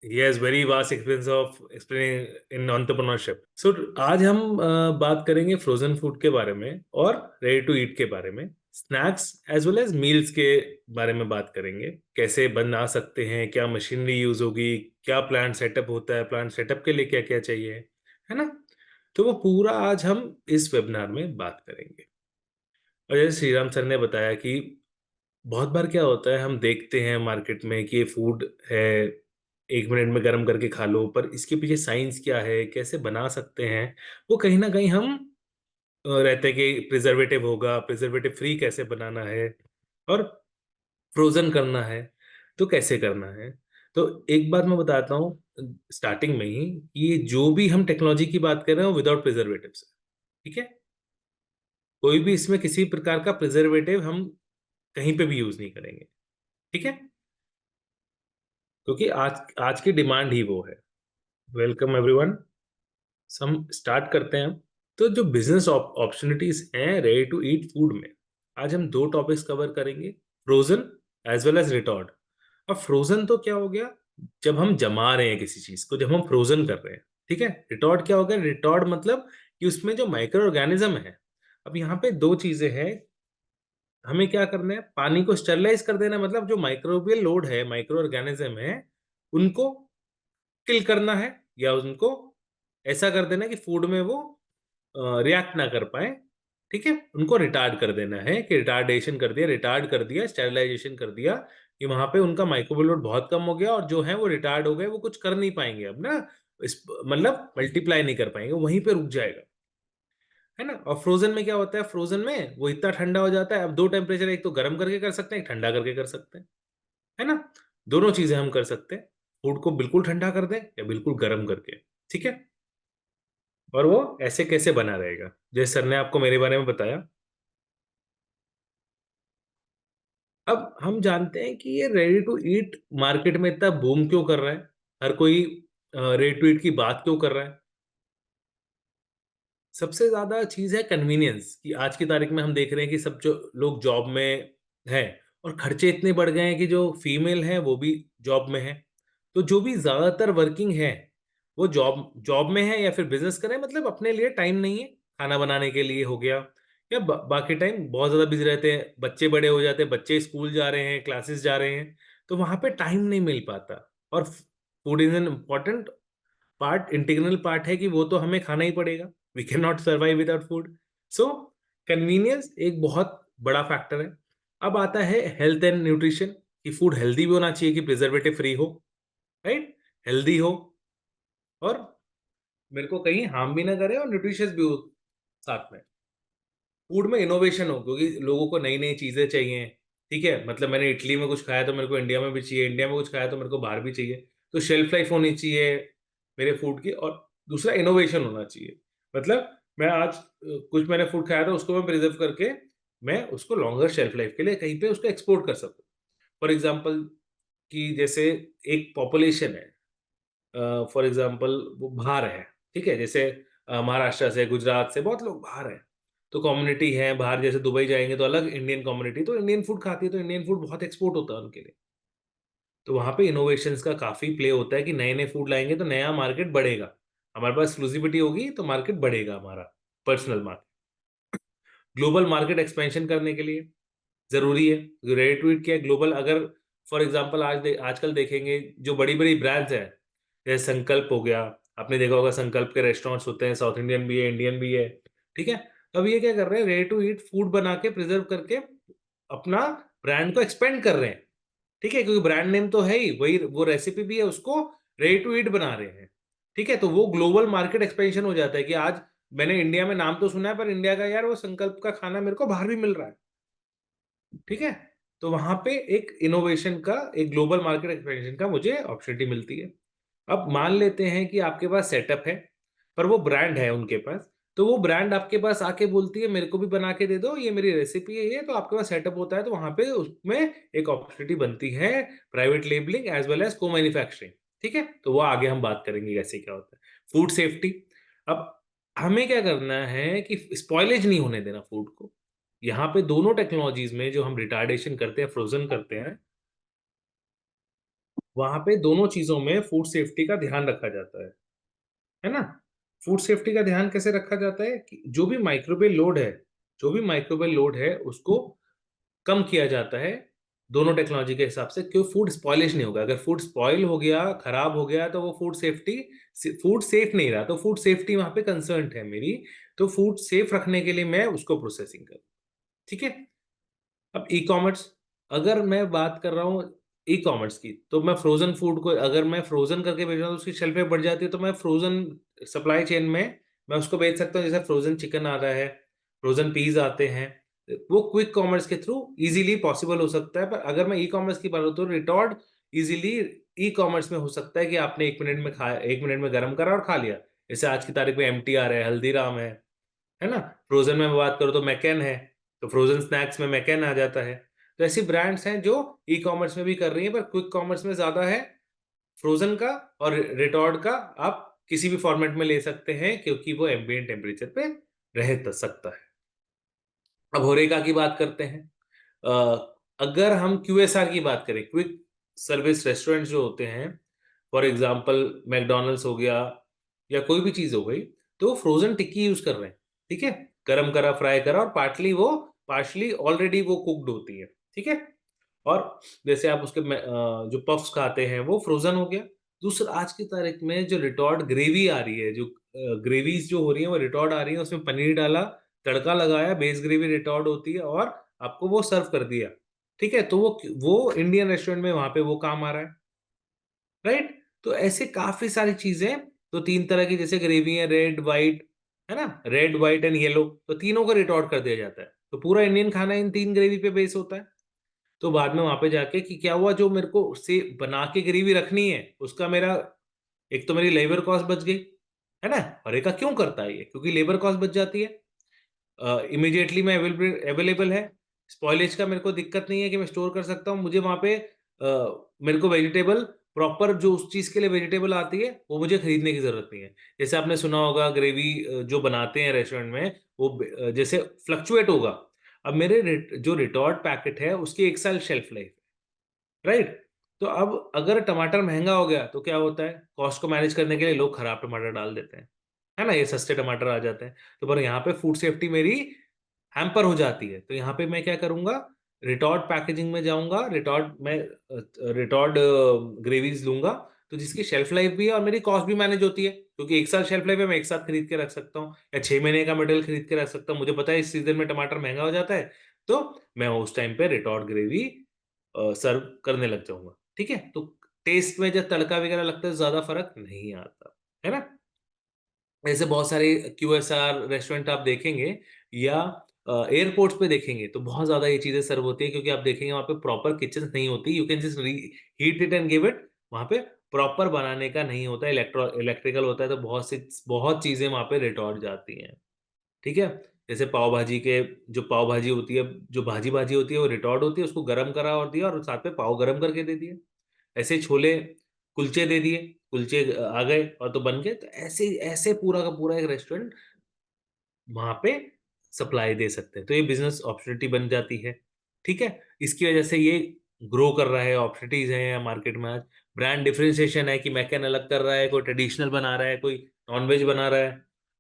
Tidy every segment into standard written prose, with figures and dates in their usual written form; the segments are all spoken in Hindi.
Yes, very vast experience of explaining in entrepreneurship. So आज हम बात करेंगे फ्रोजन फूड के बारे में और रेडी टू ईट के बारे में, snacks as well as meals के बारे में बात करेंगे। कैसे बना सकते हैं, क्या मशीनरी यूज होगी, क्या प्लांट सेटअप होता है, प्लांट सेटअप के लिए क्या क्या चाहिए, है ना। तो वो पूरा आज हम इस वेबिनार में बात करेंगे। और जैसे श्रीराम सर ने बताया कि बहुत बार क्या होता है, हम देखते हैं मार्केट में कि ये फूड है, 1 मिनट में गर्म करके खा लो, पर इसके पीछे साइंस क्या है, कैसे बना सकते हैं, वो कहीं ना कहीं हम रहते हैं कि प्रिजर्वेटिव होगा, प्रिजर्वेटिव फ्री कैसे बनाना है, और फ्रोजन करना है तो कैसे करना है। तो एक बात मैं बताता हूँ स्टार्टिंग में ही, कि ये जो भी हम टेक्नोलॉजी की बात कर रहे हैं वो विदाउट प्रिजर्वेटिव है। ठीक है, कोई भी इसमें किसी प्रकार का प्रिजर्वेटिव हम कहीं पे भी यूज नहीं करेंगे। ठीक है, क्योंकि आज आज की डिमांड ही वो है। वेलकम एवरीवन, हम स्टार्ट करते हैं। तो जो बिजनेस अपॉर्चुनिटीज हैं रेडी टू ईट फूड में, आज हम दो टॉपिक्स कवर करेंगे, फ्रोजन एज वेल एज रिटॉर्ड। अब फ्रोजन तो क्या हो गया, जब हम जमा रहे हैं किसी चीज को, जब हम फ्रोजन कर रहे हैं। ठीक है, रिटॉर्ड क्या हो गया, रिटॉर्ड मतलब कि उसमें जो माइक्रो ऑर्गेनिज्म है। अब यहाँ पे दो चीजें हैं, हमें क्या करना है, पानी को स्टरलाइज कर देना, मतलब जो माइक्रोबियल लोड है, माइक्रो ऑर्गेनिज्म है, उनको किल करना है, या उनको ऐसा कर देना कि फूड में वो रिएक्ट ना कर पाए। ठीक है, उनको रिटार्ड कर देना है, कि रिटार्डेशन कर दिया, रिटार्ड कर दिया, स्टेरिलाइजेशन कर दिया, कि वहां पे उनका माइक्रोबियल लोड बहुत कम हो गया, और जो है वो रिटार्ड हो गए, वो कुछ कर नहीं पाएंगे अब ना, इस मतलब मल्टीप्लाई नहीं कर पाएंगे, वहीं पे रुक जाएगा, है ना। और फ्रोजन में क्या होता है, फ्रोजन में वो इतना ठंडा हो जाता है, अब दो टेम्परेचर, एक तो गर्म करके कर सकते हैं, एक ठंडा करके कर सकते हैं, है ना। दोनों चीजें हम कर सकते हैं, फूड को बिल्कुल ठंडा कर दें या बिल्कुल गर्म करके। ठीक है, और वो ऐसे कैसे बना रहेगा, जैसे सर ने आपको मेरे बारे में बताया। अब हम जानते हैं कि ये रेडी टू ईट मार्केट में इतना बूम क्यों कर रहा है, हर कोई रेडी टू ईट की बात क्यों कर रहा है। सबसे ज्यादा चीज है कन्वीनियंस, कि आज की तारीख में हम देख रहे हैं कि सब जो लोग जॉब में हैं, और खर्चे इतने बढ़ गए हैं कि जो फीमेल है वो भी जॉब में है। तो जो भी ज्यादातर वर्किंग है, वो जॉब जॉब में है या फिर बिजनेस करें, मतलब अपने लिए टाइम नहीं है, खाना बनाने के लिए हो गया, या बाकी टाइम बहुत ज्यादा बिजी रहते हैं, बच्चे बड़े हो जाते हैं, बच्चे स्कूल जा रहे हैं, क्लासेस जा रहे हैं, तो वहां पे टाइम नहीं मिल पाता। और food is an important part, integral part है, कि वो तो हमें खाना ही पड़ेगा, we can not survive without food. So convenience एक बहुत बड़ा फैक्टर है। अब आता है हेल्थ एंड न्यूट्रिशन, कि फूड हेल्दी भी होना चाहिए, कि प्रिजर्वेटिव फ्री हो, राइट, हेल्दी हो, और मेरे को कहीं हार्म भी ना करे, और न्यूट्रिशियस भी हो साथ में। फूड में इनोवेशन हो, क्योंकि लोगों को नई नई चीजें चाहिए। ठीक है, मतलब मैंने इटली में कुछ खाया तो मेरे को इंडिया में भी चाहिए, इंडिया में कुछ खाया तो मेरे को बाहर भी चाहिए। तो शेल्फ लाइफ होनी चाहिए मेरे फूड की, और दूसरा इनोवेशन होना चाहिए। मतलब मैं आज कुछ मैंने फूड खाया था, उसको मैं प्रिजर्व करके मैं उसको लॉन्गर शेल्फ लाइफ के लिए कहीं पे उसको एक्सपोर्ट कर सकूं। फॉर एग्जाम्पल, कि जैसे एक पॉपुलेशन है, फॉर एग्जाम्पल वो बाहर है, ठीक है, जैसे महाराष्ट्र से, गुजरात से बहुत लोग बाहर हैं, तो कम्युनिटी है बाहर, जैसे दुबई जाएंगे तो अलग इंडियन कम्युनिटी, तो इंडियन फूड खाती है, तो इंडियन फूड बहुत एक्सपोर्ट होता है उनके लिए। तो वहां पे इनोवेशंस का काफी प्ले होता है, कि नए नए फूड लाएंगे तो नया मार्केट बढ़ेगा, हमारे पास एक्सक्लूसिविटी होगी तो मार्केट बढ़ेगा, हमारा personal market. Global market expansion करने के लिए जरूरी है, रेडी टू ईट क्या है, ग्लोबल। अगर फॉर एग्जांपल आजकल देखेंगे जो बड़ी बड़ी ब्रांड्स हैं, जैसे संकल्प हो गया, आपने देखा होगा संकल्प के रेस्टोरेंट्स होते हैं, साउथ इंडियन भी है, इंडियन भी है। ठीक है, तो अब ये क्या कर रहे हैं, रेडी टू ईट फूड बना के प्रिजर्व करके अपना ब्रांड को एक्सपेंड कर रहे हैं। ठीक है, क्योंकि ब्रांड नेम तो है ही वही, वो रेसिपी भी है, उसको रेडी टू ईट बना रहे हैं। ठीक है, तो वो ग्लोबल मार्केट एक्सपेंशन हो जाता है, कि आज मैंने इंडिया में नाम तो सुना है, पर इंडिया का यार वो संकल्प का खाना मेरे को बाहर भी मिल रहा है। ठीक है, तो वहां पे एक इनोवेशन का, एक ग्लोबल मार्केट एक्सपेंशन का मुझे अपॉर्चुनिटी मिलती है। अब मान लेते हैं कि आपके पास सेटअप है, पर वो ब्रांड है उनके पास, तो वो ब्रांड आपके पास आके बोलती है मेरे को भी बना के दे दो, ये मेरी रेसिपी है, ये तो आपके पास सेटअप होता है, तो वहां पे उसमें एक अपॉर्चुनिटी बनती है, private labelling as well as co manufacturing. ठीक है, तो वो आगे हम बात करेंगे कैसे क्या होता है। फूड सेफ्टी, अब हमें क्या करना है कि स्पॉइलेज नहीं होने देना फूड को। यहाँ पे दोनों टेक्नोलॉजीज में जो हम रिटार्डेशन करते हैं, फ्रोजन करते हैं, वहां पे दोनों चीजों में फूड सेफ्टी का ध्यान रखा जाता है ना। फूड सेफ्टी का ध्यान कैसे रखा जाता है कि जो भी माइक्रोवेल लोड है उसको कम किया जाता है दोनों टेक्नोलॉजी के हिसाब से, क्यों फूड स्पॉइलिश नहीं होगा। अगर फूड स्पॉइल हो गया, खराब हो गया, तो वो फूड सेफ नहीं रहा, तो फूड सेफ्टी वहां पे कंसर्न है मेरी। तो फूड सेफ रखने के लिए मैं उसको प्रोसेसिंग करूँ। ठीक है। अब ई कॉमर्स, अगर मैं बात कर रहा हूँ ई कॉमर्स की, तो मैं फ्रोजन फूड को अगर मैं फ्रोजन करके बेच रहा हूँ तो उसकी शेल्फ लाइफ बढ़ जाती है, तो मैं फ्रोजन सप्लाई चेन में मैं उसको बेच सकता हूँ। जैसे फ्रोजन चिकन आ रहा है, फ्रोजन पीस आते हैं, वो क्विक कॉमर्स के थ्रू इजीली पॉसिबल हो सकता है। पर अगर मैं ई कॉमर्स की बात करूँ तो रिटॉर्ड इजीली ई कॉमर्स में हो सकता है कि आपने 1 मिनट में खा 1 मिनट में गर्म करा और खा लिया। जैसे आज की तारीख में MTR है, हल्दीराम है ना। फ्रोजन में मैं बात करूँ तो मैकन है, तो फ्रोजन स्नैक्स में मैकन आ जाता है। तो ऐसी ब्रांड्स हैं जो ई कॉमर्स में भी कर रही हैं, पर क्विक कॉमर्स में ज्यादा है फ्रोजन का। और रिटॉर्ड का आप किसी भी फॉर्मेट में ले सकते हैं, क्योंकि वो एम्बिएंट टेम्परेचर पे रह सकता है। अब होरेका की बात करते हैं। अगर हम QSR की बात करें, क्विक सर्विस रेस्टोरेंट जो होते हैं, फॉर एग्जांपल मैकडोनल्ड्स हो गया या कोई भी चीज हो गई, तो वो फ्रोजन टिक्की यूज कर रहे हैं। ठीक है, गरम करा, फ्राई करा, और पार्शली ऑलरेडी वो कुक्ड होती है। ठीक है। और जैसे आप उसके जो पफ्स खाते हैं वो फ्रोजन हो गया। दूसरा, आज की तारीख में जो रिटॉर्ड ग्रेवी आ रही है, जो ग्रेवीज जो हो रही है वो रिटॉर्ड आ रही है, उसमें पनीर डाला, तड़का लगाया, बेस ग्रेवी रिटॉर्ड होती है, और आपको वो सर्व कर दिया। ठीक है, तो वो इंडियन रेस्टोरेंट में वहां पे वो काम आ रहा है। राइट। तो ऐसे काफी सारी चीजें, तो 3 तरह की जैसे ग्रेवी है, रेड वाइट, है ना, रेड वाइट एंड येलो, तो तीनों को रिटॉर्ड कर दिया जाता है। तो पूरा इंडियन खाना इन 3 ग्रेवी पे बेस होता है। तो बाद में वहां पे जाके कि क्या हुआ, जो मेरे को से बना के ग्रेवी रखनी है उसका मेरा, एक तो मेरी लेबर कॉस्ट बच गई, है ना। और एक का क्यों करता है ये, क्योंकि लेबर कॉस्ट बच जाती है, इमीडिएटली मैं अवेलेबल है। स्पॉइलेज का मेरे को दिक्कत नहीं है कि मैं स्टोर कर सकता हूँ। मुझे वहां पे मेरे को वेजिटेबल प्रॉपर जो उस चीज के लिए वेजिटेबल आती है वो मुझे खरीदने की जरूरत नहीं है। जैसे आपने सुना होगा ग्रेवी जो बनाते हैं रेस्टोरेंट में, वो जैसे फ्लक्चुएट होगा। अब मेरे जो रिटॉर्ट पैकेट है उसकी 1 साल शेल्फ लाइफ, राइट। तो अब अगर टमाटर महंगा हो गया तो क्या होता है, कॉस्ट को मैनेज करने के लिए लोग खराब टमाटर डाल देते हैं, है ना, ये सस्ते टमाटर आ जाते हैं। तो पर यहाँ पे फूड सेफ्टी मेरी हैम्पर हो जाती है। तो यहाँ पे मैं क्या करूंगा, रिटॉर्ड पैकेजिंग में जाऊंगा, रिटॉर्ड ग्रेवीज लूंगा, तो जिसकी शेल्फ लाइफ भी है और मेरी कॉस्ट भी मैनेज होती है, क्योंकि 1 साल शेल्फ लाइफ है, मैं एक साथ खरीद के रख सकता हूँ, या 6 महीने का मटेरियल खरीद के रख सकता हूँ। मुझे पता है इस सीजन में टमाटर महंगा हो जाता है, तो मैं उस टाइम पे रिटॉर्ड ग्रेवी सर्व करने लग जाऊंगा। ठीक है। तो टेस्ट में जब तड़का वगैरह लगता है ज्यादा फर्क नहीं आता, है ना। ऐसे बहुत सारे QSR रेस्टोरेंट आप देखेंगे, या एयरपोर्ट्स पे देखेंगे, तो बहुत ज्यादा ये चीजें सर्व होती है, क्योंकि आप देखेंगे वहाँ पे प्रॉपर किचन नहीं होती। You can just heat it and give it. वहाँ पे प्रॉपर बनाने का नहीं होता, इलेक्ट्रिकल होता है, तो बहुत चीजें वहाँ पे रिटॉर्ट जाती हैं। ठीक है। जैसे पाव भाजी के, जो पाव भाजी होती है, जो भाजी भाजी होती है वो रिटॉर्ड होती है, उसको गर्म करा और दिया, और साथ में पाव गर्म करके दे दिए। ऐसे ही छोले कुलचे दे दिए, कुलचे आ गए और तो बन गए। तो ऐसे ऐसे पूरा का पूरा एक रेस्टोरेंट वहां पे सप्लाई दे सकते हैं, तो ये बिजनेस अपॉर्चुनिटी बन जाती है। ठीक है। इसकी वजह से ये ग्रो कर रहा है, अपॉर्चुनिटीज हैं मार्केट में आज। ब्रांड डिफरेंशिएशन है कि मैकन अलग कर रहा है, कोई ट्रेडिशनल बना रहा है, कोई नॉनवेज बना रहा है।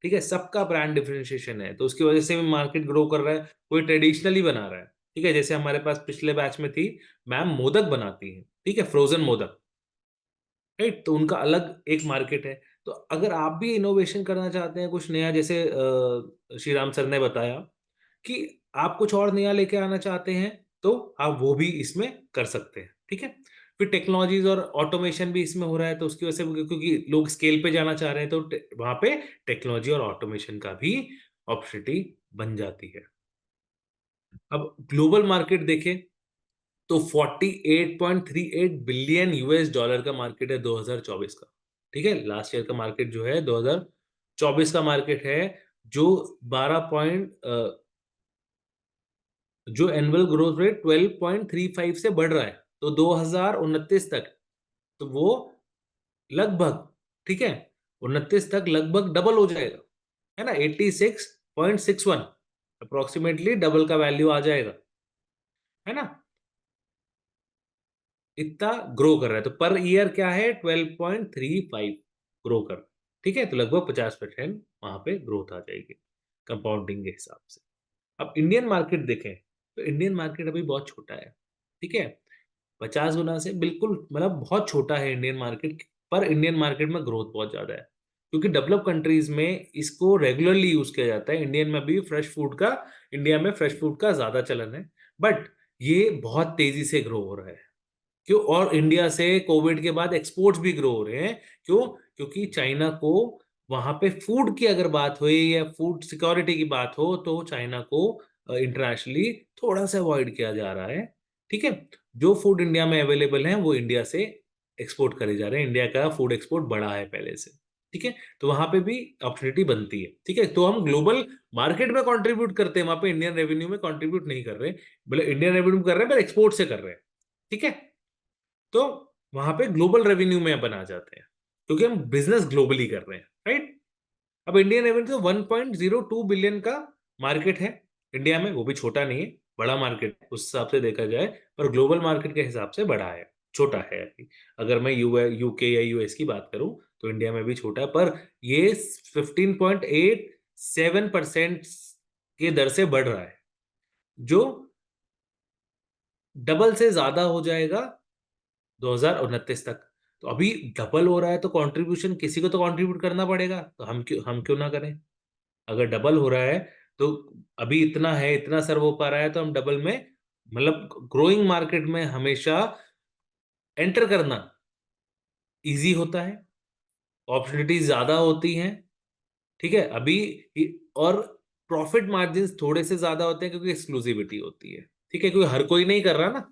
ठीक है, सबका ब्रांड डिफरेंशिएशन है, तो उसकी वजह से भी मार्केट ग्रो कर रहा है। कोई ट्रेडिशनली बना रहा है। ठीक है, जैसे हमारे पास पिछले बैच में थी मैम, मोदक बनाती है, ठीक है, फ्रोजन मोदक, राइट। तो उनका अलग एक मार्केट है। तो अगर आप भी इनोवेशन करना चाहते हैं, कुछ नया, जैसे श्री राम सर ने बताया कि आप कुछ और नया लेके आना चाहते हैं, तो आप वो भी इसमें कर सकते हैं। ठीक है। फिर टेक्नोलॉजीज और ऑटोमेशन भी इसमें हो रहा है, तो उसकी वजह से, क्योंकि लोग स्केल पे जाना चाह रहे हैं, तो वहां पे टेक्नोलॉजी और ऑटोमेशन का भी अपॉर्चुनिटी बन जाती है। अब ग्लोबल मार्केट देखें तो 48.38 बिलियन US डॉलर का मार्केट है 2024 का। ठीक है, लास्ट ईयर का मार्केट जो है 2024 का मार्केट है, जो 12 पॉइंट जो एनुअल ग्रोथ रेट 12.35 से बढ़ रहा है, तो 2029 तक, तो वो लगभग, ठीक है, 29 तक लगभग डबल हो जाएगा, है ना, 86.61, अप्रोक्सीमेटली डबल का वैल्यू आ जाएगा, है ना। इतना ग्रो कर रहा है। तो पर ईयर क्या है, 12.35 ग्रो कर, ठीक है। तो लगभग 50% वहां पे ग्रोथ आ जाएगी कंपाउंडिंग के हिसाब से। अब इंडियन मार्केट देखें तो इंडियन मार्केट अभी बहुत छोटा है, ठीक है। 50 गुना से बिल्कुल मतलब बहुत छोटा है इंडियन मार्केट, पर इंडियन मार्केट में ग्रोथ बहुत ज्यादा है, क्योंकि डेवलप कंट्रीज में इसको रेगुलरली यूज किया जाता है। इंडियन में भी फ्रेश फूड का, इंडिया में फ्रेश फूड का ज्यादा चलन है, बट ये बहुत तेजी से ग्रो हो रहा है। क्यों? और इंडिया से कोविड के बाद एक्सपोर्ट्स भी ग्रो हो रहे हैं। क्यों? क्योंकि चाइना को वहां पे फूड की अगर बात हो या फूड सिक्योरिटी की बात हो, तो चाइना को इंटरनेशनली थोड़ा सा अवॉइड किया जा रहा है, ठीक है। जो फूड इंडिया में अवेलेबल है वो इंडिया से एक्सपोर्ट करे जा रहे हैं। इंडिया का फूड एक्सपोर्ट बढ़ा है पहले से, ठीक है। तो वहां पे भी अपॉर्चुनिटी बनती है, ठीक है। तो हम ग्लोबल मार्केट में कंट्रीब्यूट करते हैं, वहां पे इंडियन रेवेन्यू में कंट्रीब्यूट नहीं कर रहे, बोले इंडियन रेवेन्यू कर रहे हैं पर एक्सपोर्ट से कर रहे हैं, ठीक है। तो वहां पे ग्लोबल रेवेन्यू में बना जाते हैं, क्योंकि हम बिजनेस ग्लोबली कर रहे हैं, राइट। अब इंडियन रेवेन्यू 1.02 बिलियन का मार्केट है इंडिया में, वो भी छोटा नहीं है, बड़ा मार्केट है उस हिसाब से देखा जाए, पर ग्लोबल मार्केट के हिसाब से बड़ा है, छोटा है अभी। अगर मैं यूके या यूएस की बात करूं तो इंडिया में भी छोटा है, पर ये 15.87% के दर से बढ़ रहा है, जो डबल से ज्यादा हो जाएगा 2029 तक। तो अभी डबल हो रहा है तो कंट्रीब्यूशन किसी को तो कंट्रीब्यूट करना पड़ेगा, तो हम क्यों ना करें। अगर डबल हो रहा है तो अभी इतना है, इतना सर्व हो पा रहा है, तो हम डबल में, मतलब ग्रोइंग मार्केट में हमेशा एंटर करना इजी होता है, अपॉर्चुनिटीज ज्यादा होती हैं, ठीक है। अभी और प्रॉफिट मार्जिन थोड़े से ज्यादा होते हैं क्योंकि एक्सक्लूसिविटी होती है, ठीक है, क्योंकि हर कोई नहीं कर रहा ना।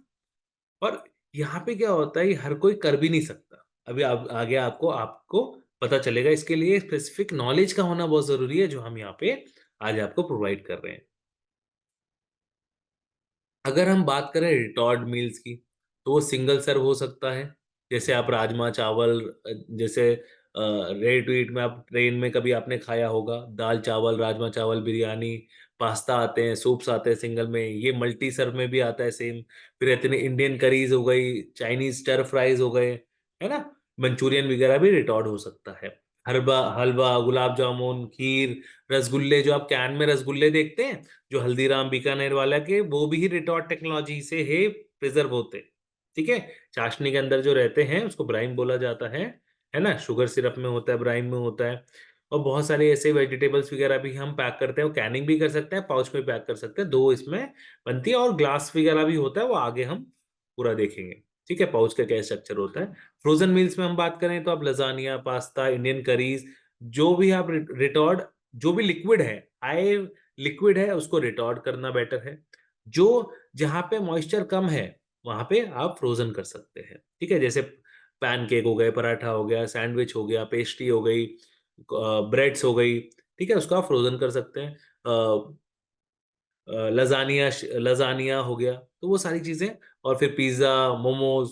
और यहाँ पे क्या होता है, हर कोई कर भी नहीं सकता। अभी आप आगे आपको आपको पता चलेगा, इसके लिए स्पेसिफिक नॉलेज का होना बहुत जरूरी है, जो हम यहाँ पे आज आपको प्रोवाइड कर रहे हैं। अगर हम बात करें रिटॉर्ड मील्स की, तो वो सिंगल सर्व हो सकता है। जैसे आप राजमा चावल, जैसे रेडी टू ईट में आप ट्रेन में कभी आपने खाया होगा, दाल चावल, राजमा चावल, बिरयानी, पास्ता आते हैं, सूप्स आते हैं सिंगल में, ये मल्टी सर्व में भी आता है सेम। फिर इतने इंडियन करीज हो गई, चाइनीज स्टर फ्राइज हो गए, है ना, मंचूरियन वगैरह भी रिटॉर्ड हो सकता है। हलवा हलवा, गुलाब जामुन, खीर, रसगुल्ले, जो आप कैन में रसगुल्ले देखते हैं, जो हल्दीराम बीकानेर वाला के, वो भी रिटॉर्ड टेक्नोलॉजी से है प्रिजर्व होते, ठीक है। चाशनी के अंदर जो रहते हैं उसको ब्राइम बोला जाता है ना, शुगर सिरप में होता है, ब्राइम में होता है। और बहुत सारे ऐसे वेजिटेबल्स वगैरह भी हम पैक करते हैं, वो कैनिंग भी कर सकते हैं, पाउच में पैक कर सकते हैं, दो इसमें बनती है। और ग्लास वगैरह भी होता है, वो आगे हम पूरा देखेंगे, ठीक है, पाउच का क्या स्ट्रक्चर होता है। फ्रोजन मील्स में हम बात करें तो आप लजानिया, पास्ता, इंडियन करीज, जो भी आप रिटॉर्ड, जो भी लिक्विड है, आए लिक्विड है, उसको रिटॉर्ड करना बेटर है। जो जहां पे मॉइस्चर कम है वहां पे आप फ्रोजन कर सकते हैं, ठीक है। जैसे पैनकेक हो गए, पराठा हो गया, सैंडविच हो गया, पेस्ट्री हो गई, ब्रेड्स हो गई, ठीक है, उसको आप फ्रोजन कर सकते हैं। लजानिया, लजानिया हो गया, तो वो सारी चीजें। और फिर pizza, momos,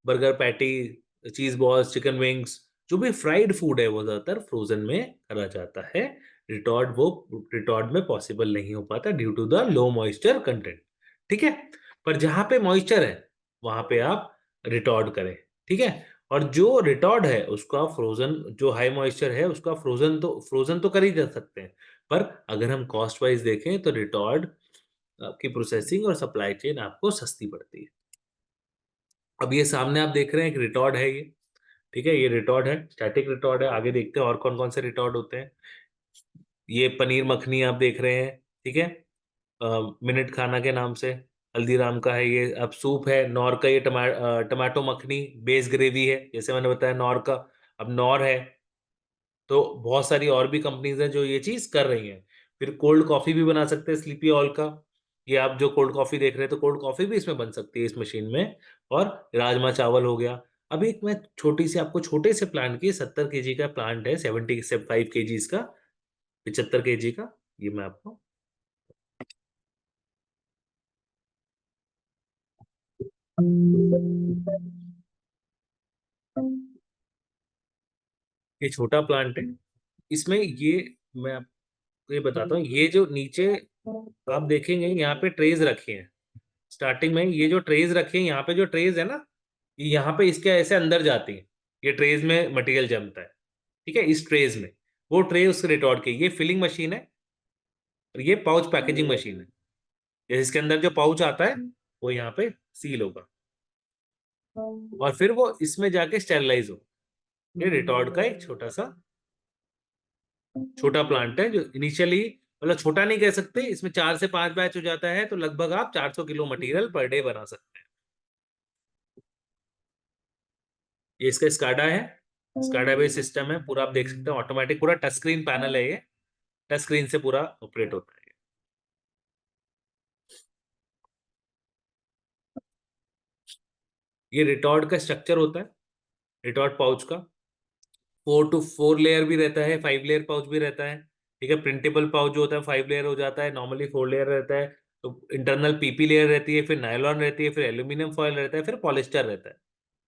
burger patty, cheese balls, chicken wings, जो भी फ्राइड फूड है वो ज्यादातर फ्रोजन में करा जाता है। रिटॉर्ड वो रिटॉर्ड में पॉसिबल नहीं हो पाता due to the low moisture content, ठीक है। पर जहां पे मॉइस्चर है वहां पे आप रिटॉर्ड करें, ठीक है। और जो रिटॉर्ड है उसका फ्रोजन, जो हाई मॉइस्चर है उसका फ्रोजन तो कर ही जा सकते हैं। पर अगर हम कॉस्ट वाइज देखें तो रिटॉर्ड की प्रोसेसिंग और सप्लाई चेन आपको सस्ती पड़ती है। अब ये सामने आप देख रहे हैं एक रिटॉर्ड है ये, ठीक है, ये रिटॉर्ड है, स्टैटिक रिटॉर्ड है। आगे देखते हैं और कौन कौन से रिटॉर्ड होते हैं। ये पनीर मखनी आप देख रहे हैं, ठीक है, मिनट खाना के नाम से, हल्दीराम का है ये। अब सूप है नौर का, ये टमाटो मखनी बेस ग्रेवी है, जैसे मैंने बताया नौर का। अब नौर है, तो बहुत सारी और भी कंपनीज हैं जो ये चीज कर रही हैं। फिर कोल्ड कॉफी भी बना सकते हैं स्लीपी ऑल का, ये आप जो कोल्ड कॉफी देख रहे हैं, तो कोल्ड कॉफी भी इसमें बन सकती है इस मशीन में। और राजमा चावल हो गया। अभी एक मैं छोटी सी आपको छोटे से प्लांट की, 70 kg का प्लांट है, 75 kg का, 75 kg का, ये मैं आपको, ये छोटा प्लांट है। इसमें ये मैं आपको ये बताता हूँ, ये जो नीचे आप देखेंगे यहाँ पे ट्रेज रखे हैं, स्टार्टिंग में ये जो ट्रेज रखे हैं, यहाँ पे जो ट्रेज है ना, ये यहाँ पे इसके ऐसे अंदर जाती है, ये ट्रेज में मटेरियल जमता है, ठीक है, इस ट्रेज में। वो ट्रे उस रिटॉर्ड की, ये फिलिंग मशीन है और ये पाउच पैकेजिंग मशीन है। जैसे इसके अंदर जो पाउच आता है वो यहाँ पे सील होगा और फिर वो इसमें जाके स्टेरलाइज हो। ये रिटॉर्ड का एक छोटा प्लांट है जो इनिशियली, मतलब छोटा नहीं कह सकते, इसमें 4 से 5 बैच हो जाता है, तो लगभग आप 400 किलो मटेरियल पर डे बना सकते हैं। ये इसका स्काडा है, स्काडा बेस्ड सिस्टम है पूरा, आप देख सकते हैं ऑटोमेटिक, पूरा टच स्क्रीन पैनल है ये, टच स्क्रीन से पूरा ऑपरेट होता है। ये रिटॉर्ड का स्ट्रक्चर होता है, रिटॉर्ड पाउच का 4 to 4 लेयर भी रहता है, 5 लेयर पाउच भी रहता है, ठीक है। प्रिंटेबल पाउच जो होता है 5 लेयर हो जाता है, नॉर्मली 4 लेयर रहता है। तो इंटरनल पीपी लेयर रहती है, फिर नायलॉन रहती है, फिर एल्यूमिनियम फॉयल रहता है, फिर पॉलिस्टर रहता है,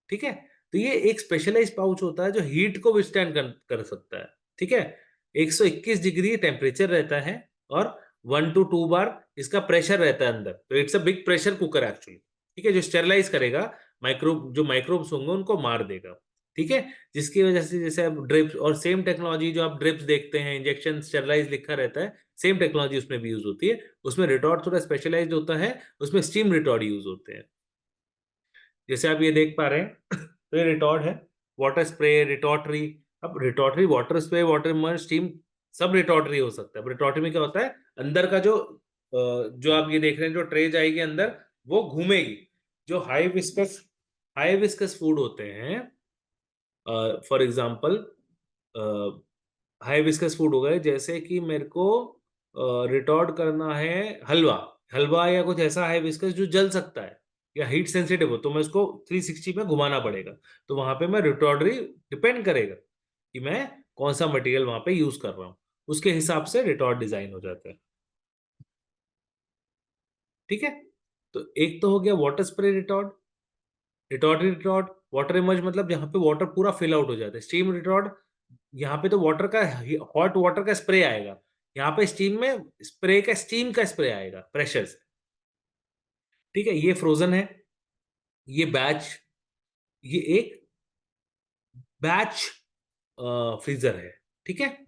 ठीक है। तो ये एक स्पेशलाइज पाउच होता है जो हीट को विथस्टैंड कर सकता है, ठीक है। 121 डिग्री टेम्परेचर रहता है और 1 to 2 बार इसका प्रेशर रहता है अंदर, तो it's a big pressure cooker actually, ठीक है, जो स्टेरलाइज करेगा, माइक्रोब्स होंगे उनको मार देगा, ठीक है। जिसकी वजह से जैसे अब ड्रिप्स, और सेम टेक्नोलॉजी जो आप ड्रिप्स देखते हैं, इंजेक्शन स्टेरलाइज लिखा रहता है, सेम टेक्नोलॉजी उसमें भी यूज होती है। उसमें रिटॉर्ड थोड़ा स्पेशलाइज्ड होता है, उसमें स्टीम रिटॉर्ड यूज होते हैं। जैसे आप ये देख पा रहे हैं तो ये रिटॉर्ड है, वाटर स्प्रे, रिटॉर्टरी। अब rotatory, water spray, water immerse, steam, सब रिटॉर्टरी हो सकता है। अब रिटॉर्टरी में क्या होता है, अंदर का जो आप ये देख रहे हैं, जो ट्रे जाएगी अंदर, वो घूमेगी। जो हाई विस्कस फूड होते हैं, for example high viscous food हो गए, जैसे कि मेरे को रिटॉर्ट करना है हलवा, हलवा या कुछ ऐसा हाई विस्कस जो जल सकता है या हीट सेंसिटिव हो, तो मैं उसको 360 में घुमाना पड़ेगा। तो वहां पे मैं रिटॉर्टरी, डिपेंड करेगा कि मैं कौन सा मटेरियल वहां पे यूज कर रहा हूँ, उसके हिसाब से रिटॉर्ट डिजाइन हो जाता है, ठीक है। तो एक तो हो गया water spray retort, retort water emerge, मतलब यहाँ पे वाटर पूरा फिल आउट हो जाता है। स्टीम रिटॉर्ट, यहाँ पे तो वाटर का, हॉट वाटर का स्प्रे आएगा, यहाँ पे स्टीम में स्टीम का स्प्रे आएगा प्रेशर से, ठीक है। ये फ्रोजन है, ये बैच, ये एक बैच फ्रीजर है, ठीक है।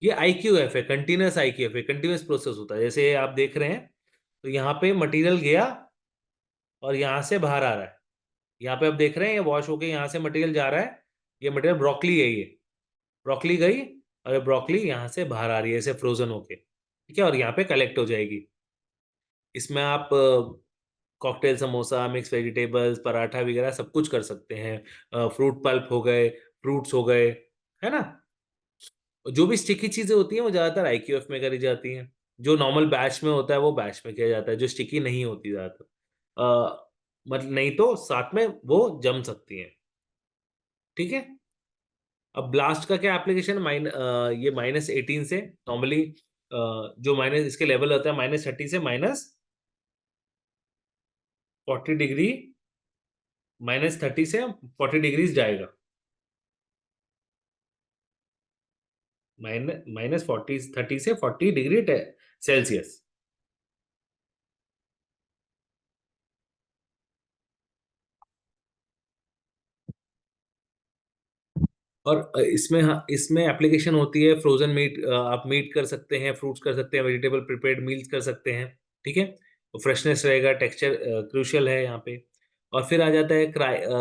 ये IQF है, कंटिन्यूस IQF है, कंटिन्यूस प्रोसेस होता है। जैसे आप देख रहे हैं, तो यहाँ पे मटेरियल गया और यहाँ से बाहर आ रहा है, यहाँ पे आप देख रहे हैं ये वॉश होके यहाँ से मटेरियल जा रहा है, ये मटेरियल ब्रोकली है, ये ब्रोकली गई और ब्रोकली यहाँ से बाहर आ रही है ऐसे फ्रोजन होके, ठीक है, और यहाँ पे कलेक्ट हो जाएगी। इसमें आप cocktail, samosa, mix vegetables, paratha वगैरह सब कुछ कर सकते हैं। फ्रूट पल्प हो गए, फ्रूट्स हो गए, है ना। जो भी स्टिकी चीजें होती हैं वो ज्यादातर IQF में करी जाती हैं। जो नॉर्मल बैच में होता है वो बैच में किया जाता है, जो स्टिकी नहीं होती ज्यादातर, मतलब नहीं तो साथ में वो जम सकती हैं, ठीक है। अब ब्लास्ट का क्या एप्लीकेशन, ये -18 से नॉर्मली, जो माइनस इसके लेवल होता है -30 से -40 डिग्री, -30 से 40 डिग्रीज जाएगा, -40, 30 से 40 डिग्री सेल्सियस। और इसमें, हाँ, इसमें एप्लीकेशन होती है फ्रोजन मीट, आप मीट कर सकते हैं, फ्रूट्स कर सकते हैं, वेजिटेबल प्रिपेयर्ड मील्स कर सकते हैं, ठीक है। तो फ्रेशनेस रहेगा, टेक्सचर क्रूशियल है यहाँ पे। और फिर आ जाता है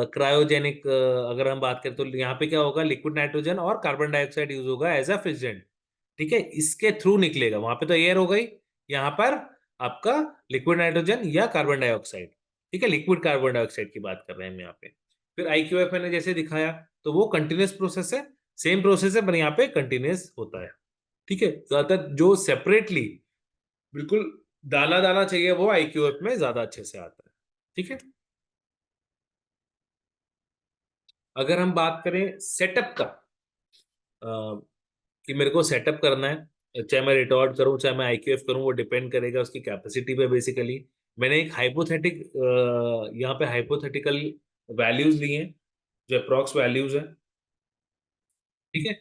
क्रायोजेनिक, अगर हम बात करें तो यहाँ पे क्या होगा, लिक्विड नाइट्रोजन और कार्बन डाइऑक्साइड यूज होगा एज अ फिक्सेंट, ठीक है। इसके थ्रू निकलेगा, वहां पे तो एयर हो गई, यहाँ पर आपका लिक्विड नाइट्रोजन या कार्बन डाइऑक्साइड, ठीक है, लिक्विड कार्बन डाइऑक्साइड की बात कर रहे हैं हम यहाँ पे। फिर IQF मैंने जैसे दिखाया, तो वो कंटिन्यूस प्रोसेस है, सेम प्रोसेस है पर यहाँ पे कंटिन्यूस होता है, ठीक है। ज्यादातर जो सेपरेटली बिल्कुल दाना दाना चाहिए वो IQF में ज्यादा अच्छे से आता है, ठीक है। अगर हम बात करें सेटअप का, कि मेरे को सेटअप करना है, चाहे मैं रिटॉर्ट करूं चाहे मैं IQF करूं, वो डिपेंड करेगा उसकी कैपेसिटी पे बेसिकली। मैंने एक यहाँ पे हाइपोथेटिकल वैल्यूज ली हैं, जो अप्रॉक्स वैल्यूज है, ठीक है।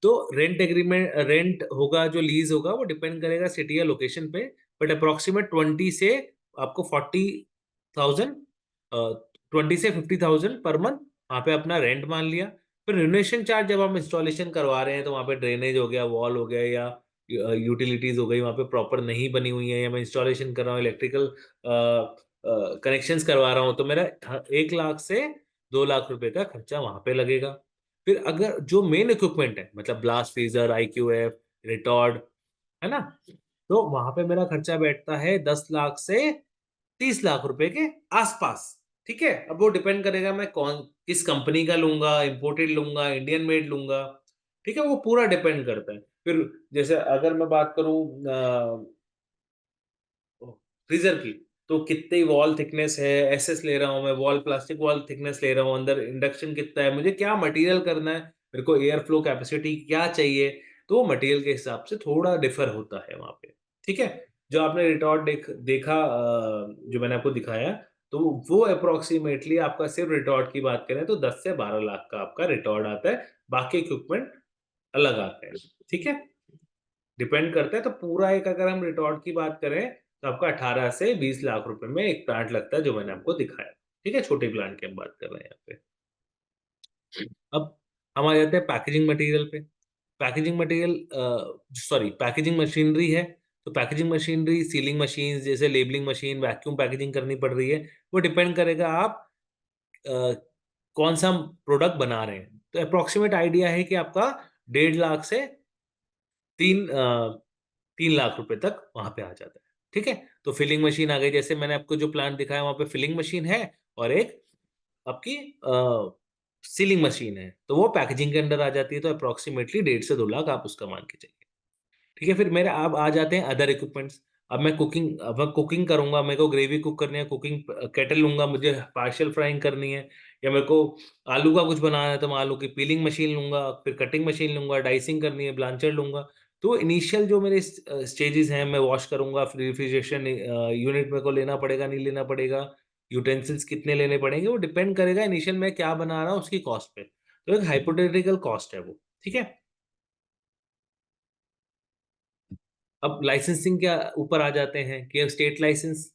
तो रेंट होगा, जो लीज होगा वो डिपेंड करेगा सिटी या लोकेशन पे, बट अप्रोक्सीमेट 20 से आपको 40,000, 20 से 50,000 पर मंथ वहाँ पे अपना रेंट मान लिया। फिर रिनोवेशन चार्ज जब हम इंस्टॉलेशन करवा रहे हैं तो वहाँ पे ड्रेनेज हो गया, वॉल हो गया, या यूटिलिटीज हो गई वहाँ पे प्रॉपर नहीं बनी हुई है, या मैं इंस्टॉलेशन कर रहा हूँ, इलेक्ट्रिकल कनेक्शंस करवा रहा हूँ, तो मेरा 1 लाख से 2 लाख रुपए का खर्चा वहाँ पे लगेगा। फिर अगर जो मेन इक्विपमेंट है, मतलब ब्लास्ट फ्रीजर, IQF, रिटॉर्ड, है ना, तो वहां पे मेरा खर्चा बैठता है 10 लाख से 30 लाख रुपए के आसपास। ठीक है, अब वो डिपेंड करेगा मैं कौन किस कंपनी का लूंगा, इंपोर्टेड लूंगा, इंडियन मेड लूंगा। ठीक है, वो पूरा डिपेंड करता है। फिर जैसे अगर मैं बात करूं फ्रीजर की, तो कितनी वॉल थिकनेस है, SS ले रहा हूँ मैं, वॉल प्लास्टिक वॉल थिकनेस ले रहा हूँ, अंदर इंडक्शन कितना है, मुझे क्या मटेरियल करना है, मेरे को एयर फ्लो कैपेसिटी क्या चाहिए, तो वो मटेरियल के हिसाब से थोड़ा डिफर होता है वहां पे। ठीक है, जो आपने रिटॉर्ट देखा, जो मैंने आपको दिखाया, तो वो अप्रोक्सीमेटली आपका सिर्फ रिटॉर्ट की बात करें तो 10 से 12 लाख का आपका रिटॉर्ट आता है, बाकी इक्विपमेंट अलग आते हैं। ठीक है, डिपेंड करता है। तो पूरा एक अगर हम रिटॉर्ट की बात करें तो आपका 18 से 20 लाख रुपए में एक प्लांट लगता है, जो मैंने आपको दिखाया। ठीक है, छोटे प्लांट की हम बात कर रहे हैं यहाँ पे। अब हम आ जाते हैं पैकेजिंग मटेरियल पे। Packaging material, sorry, packaging machinery है। तो पैकेजिंग मशीनरी, सीलिंग मशीन, जैसे लेबलिंग मशीन, वैक्यूम पैकेजिंग करनी पड़ रही है, वो डिपेंड करेगा आप अ, कौन सा प्रोडक्ट बना रहे हैं। तो अप्रोक्सीमेट आइडिया है कि आपका 1.5 लाख से तीन 3 लाख रुपए तक वहां पे आ जाता है। ठीक है, तो फिलिंग मशीन आ गई, जैसे मैंने आपको जो प्लांट दिखाया वहां पे फिलिंग मशीन है, और एक आपकी सीलिंग मशीन है, तो वो पैकेजिंग के अंडर आ जाती है। तो अप्रोक्सीमेटली 1.5 से 2 लाख आप उसका मान के चलिए। ठीक है, फिर मेरे अब आ जाते हैं अदर इक्विपमेंट्स। अब मैं कुकिंग करूंगा, मेरे को ग्रेवी कुक करनी है, कुकिंग केटल लूंगा, मुझे पार्शियल फ्राइंग करनी है, या मेरे को आलू का कुछ बनाना है तो मैं आलू की पीलिंग मशीन लूंगा, फिर कटिंग मशीन लूंगा, डाइसिंग करनी है, ब्लांचर लूंगा। तो इनिशियल जो मेरे स्टेजेस हैं, मैं वॉश करूंगा, फिर रेफ्रिजरेशन यूनिट मेरे को लेना पड़ेगा, नहीं लेना पड़ेगा, यूटेंसिल्स कितने लेने पड़ेंगे, वो डिपेंड करेगा इनिशियल मैं क्या बना रहा हूँ उसकी कॉस्ट पे। तो एक हाइपोथेटिकल कॉस्ट है वो। ठीक है, अब लाइसेंसिंग के ऊपर आ जाते हैं कि स्टेट लाइसेंस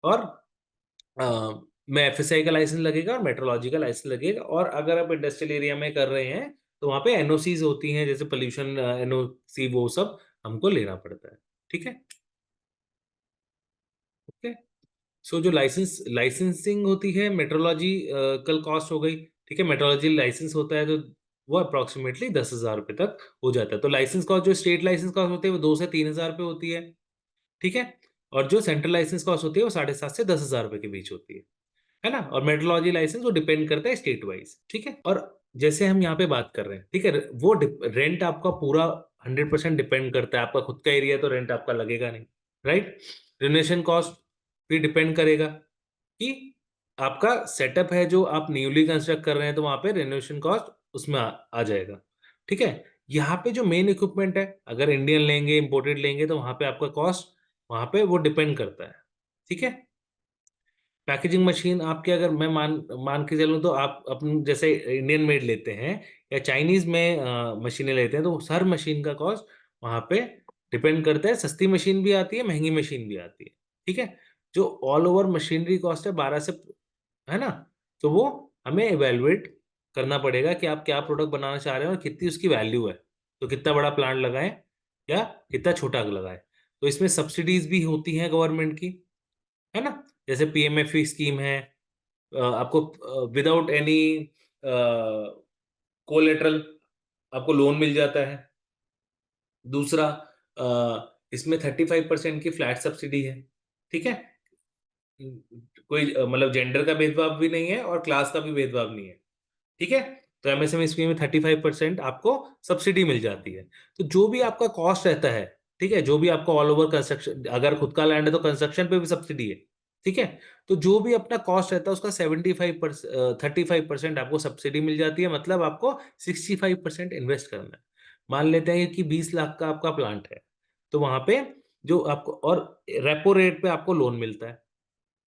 और अ, में FSI का लाइसेंस लगेगा और मेट्रोलॉजी का लाइसेंस लगेगा। और अगर आप इंडस्ट्रियल एरिया में कर रहे हैं तो वहाँ पे NOCs होती हैं, जैसे पोल्यूशन NOC, वो सब हमको लेना पड़ता है। ठीक है, ओके। सो जो लाइसेंसिंग होती है, मेट्रोलॉजी कल कॉस्ट हो गई। ठीक है, मेट्रोलॉजी लाइसेंस होता है तो वो अप्रोक्सीमेटली 10,000 रुपये तक हो जाता है। तो लाइसेंस कॉस्ट, जो स्टेट लाइसेंस कॉस्ट होती है वो 2 से 3 हजार रुपये होती है। ठीक है, और जो सेंट्रल लाइसेंस कॉस्ट होती है वो 7,500 से 10,000 रुपये के बीच होती है ना। और मेट्रोलॉजी लाइसेंस वो डिपेंड करता है स्टेट वाइज। ठीक है, और जैसे हम यहाँ पे बात कर रहे हैं, ठीक है, वो रेंट आपका पूरा 100% डिपेंड करता है, आपका खुद का एरिया तो रेंट आपका लगेगा नहीं, राइट। रिनोवेशन कॉस्ट भी डिपेंड करेगा कि आपका सेटअप है, जो आप न्यूली कंस्ट्रक्ट कर रहे हैं, तो वहां पे रेनोवेशन कॉस्ट उसमें आ जाएगा। ठीक है, यहाँ पे जो मेन इक्विपमेंट है, अगर इंडियन लेंगे, इंपोर्टेड लेंगे, तो वहां पे आपका कॉस्ट वहां पे वो डिपेंड करता है। ठीक है, पैकेजिंग मशीन आपके, अगर मैं मान मान के चलूँ, तो आप अपन जैसे इंडियन मेड लेते हैं या चाइनीज में मशीनें लेते हैं, तो हर मशीन का कॉस्ट वहां पे डिपेंड करता है। सस्ती मशीन भी आती है, महंगी मशीन भी आती है। ठीक है, जो ऑल ओवर मशीनरी कॉस्ट है 12 से, है ना, तो वो हमें इवेलुएट करना पड़ेगा कि आप क्या प्रोडक्ट बनाना चाह रहे हैं और कितनी उसकी वैल्यू है। तो कितना बड़ा प्लांट लगाएं या कितना छोटा लगाएं। तो इसमें सब्सिडीज भी होती हैं गवर्नमेंट की, है ना, जैसे PMFE स्कीम है, आपको विदाउट एनी कोलेटरल आपको लोन मिल जाता है। दूसरा, इसमें 35% की फ्लैट सब्सिडी है। ठीक है, कोई मतलब जेंडर का भेदभाव भी नहीं है और क्लास का भी भेदभाव नहीं है। ठीक है, तो MSME स्कीम में 35% आपको सब्सिडी मिल जाती है। तो जो भी आपका कॉस्ट रहता है, ठीक है, जो भी आपको ऑल ओवर कंस्ट्रक्शन, अगर खुद का लैंड है तो कंस्ट्रक्शन पे भी सब्सिडी है। ठीक है, तो जो भी अपना कॉस्ट रहता है उसका 35% आपको सब्सिडी मिल जाती है, मतलब आपको 65% इन्वेस्ट करना है। मान लेते हैं कि 20 लाख का आपका प्लांट है, तो वहां पे जो आपको, और रेपो रेट पे आपको लोन मिलता है।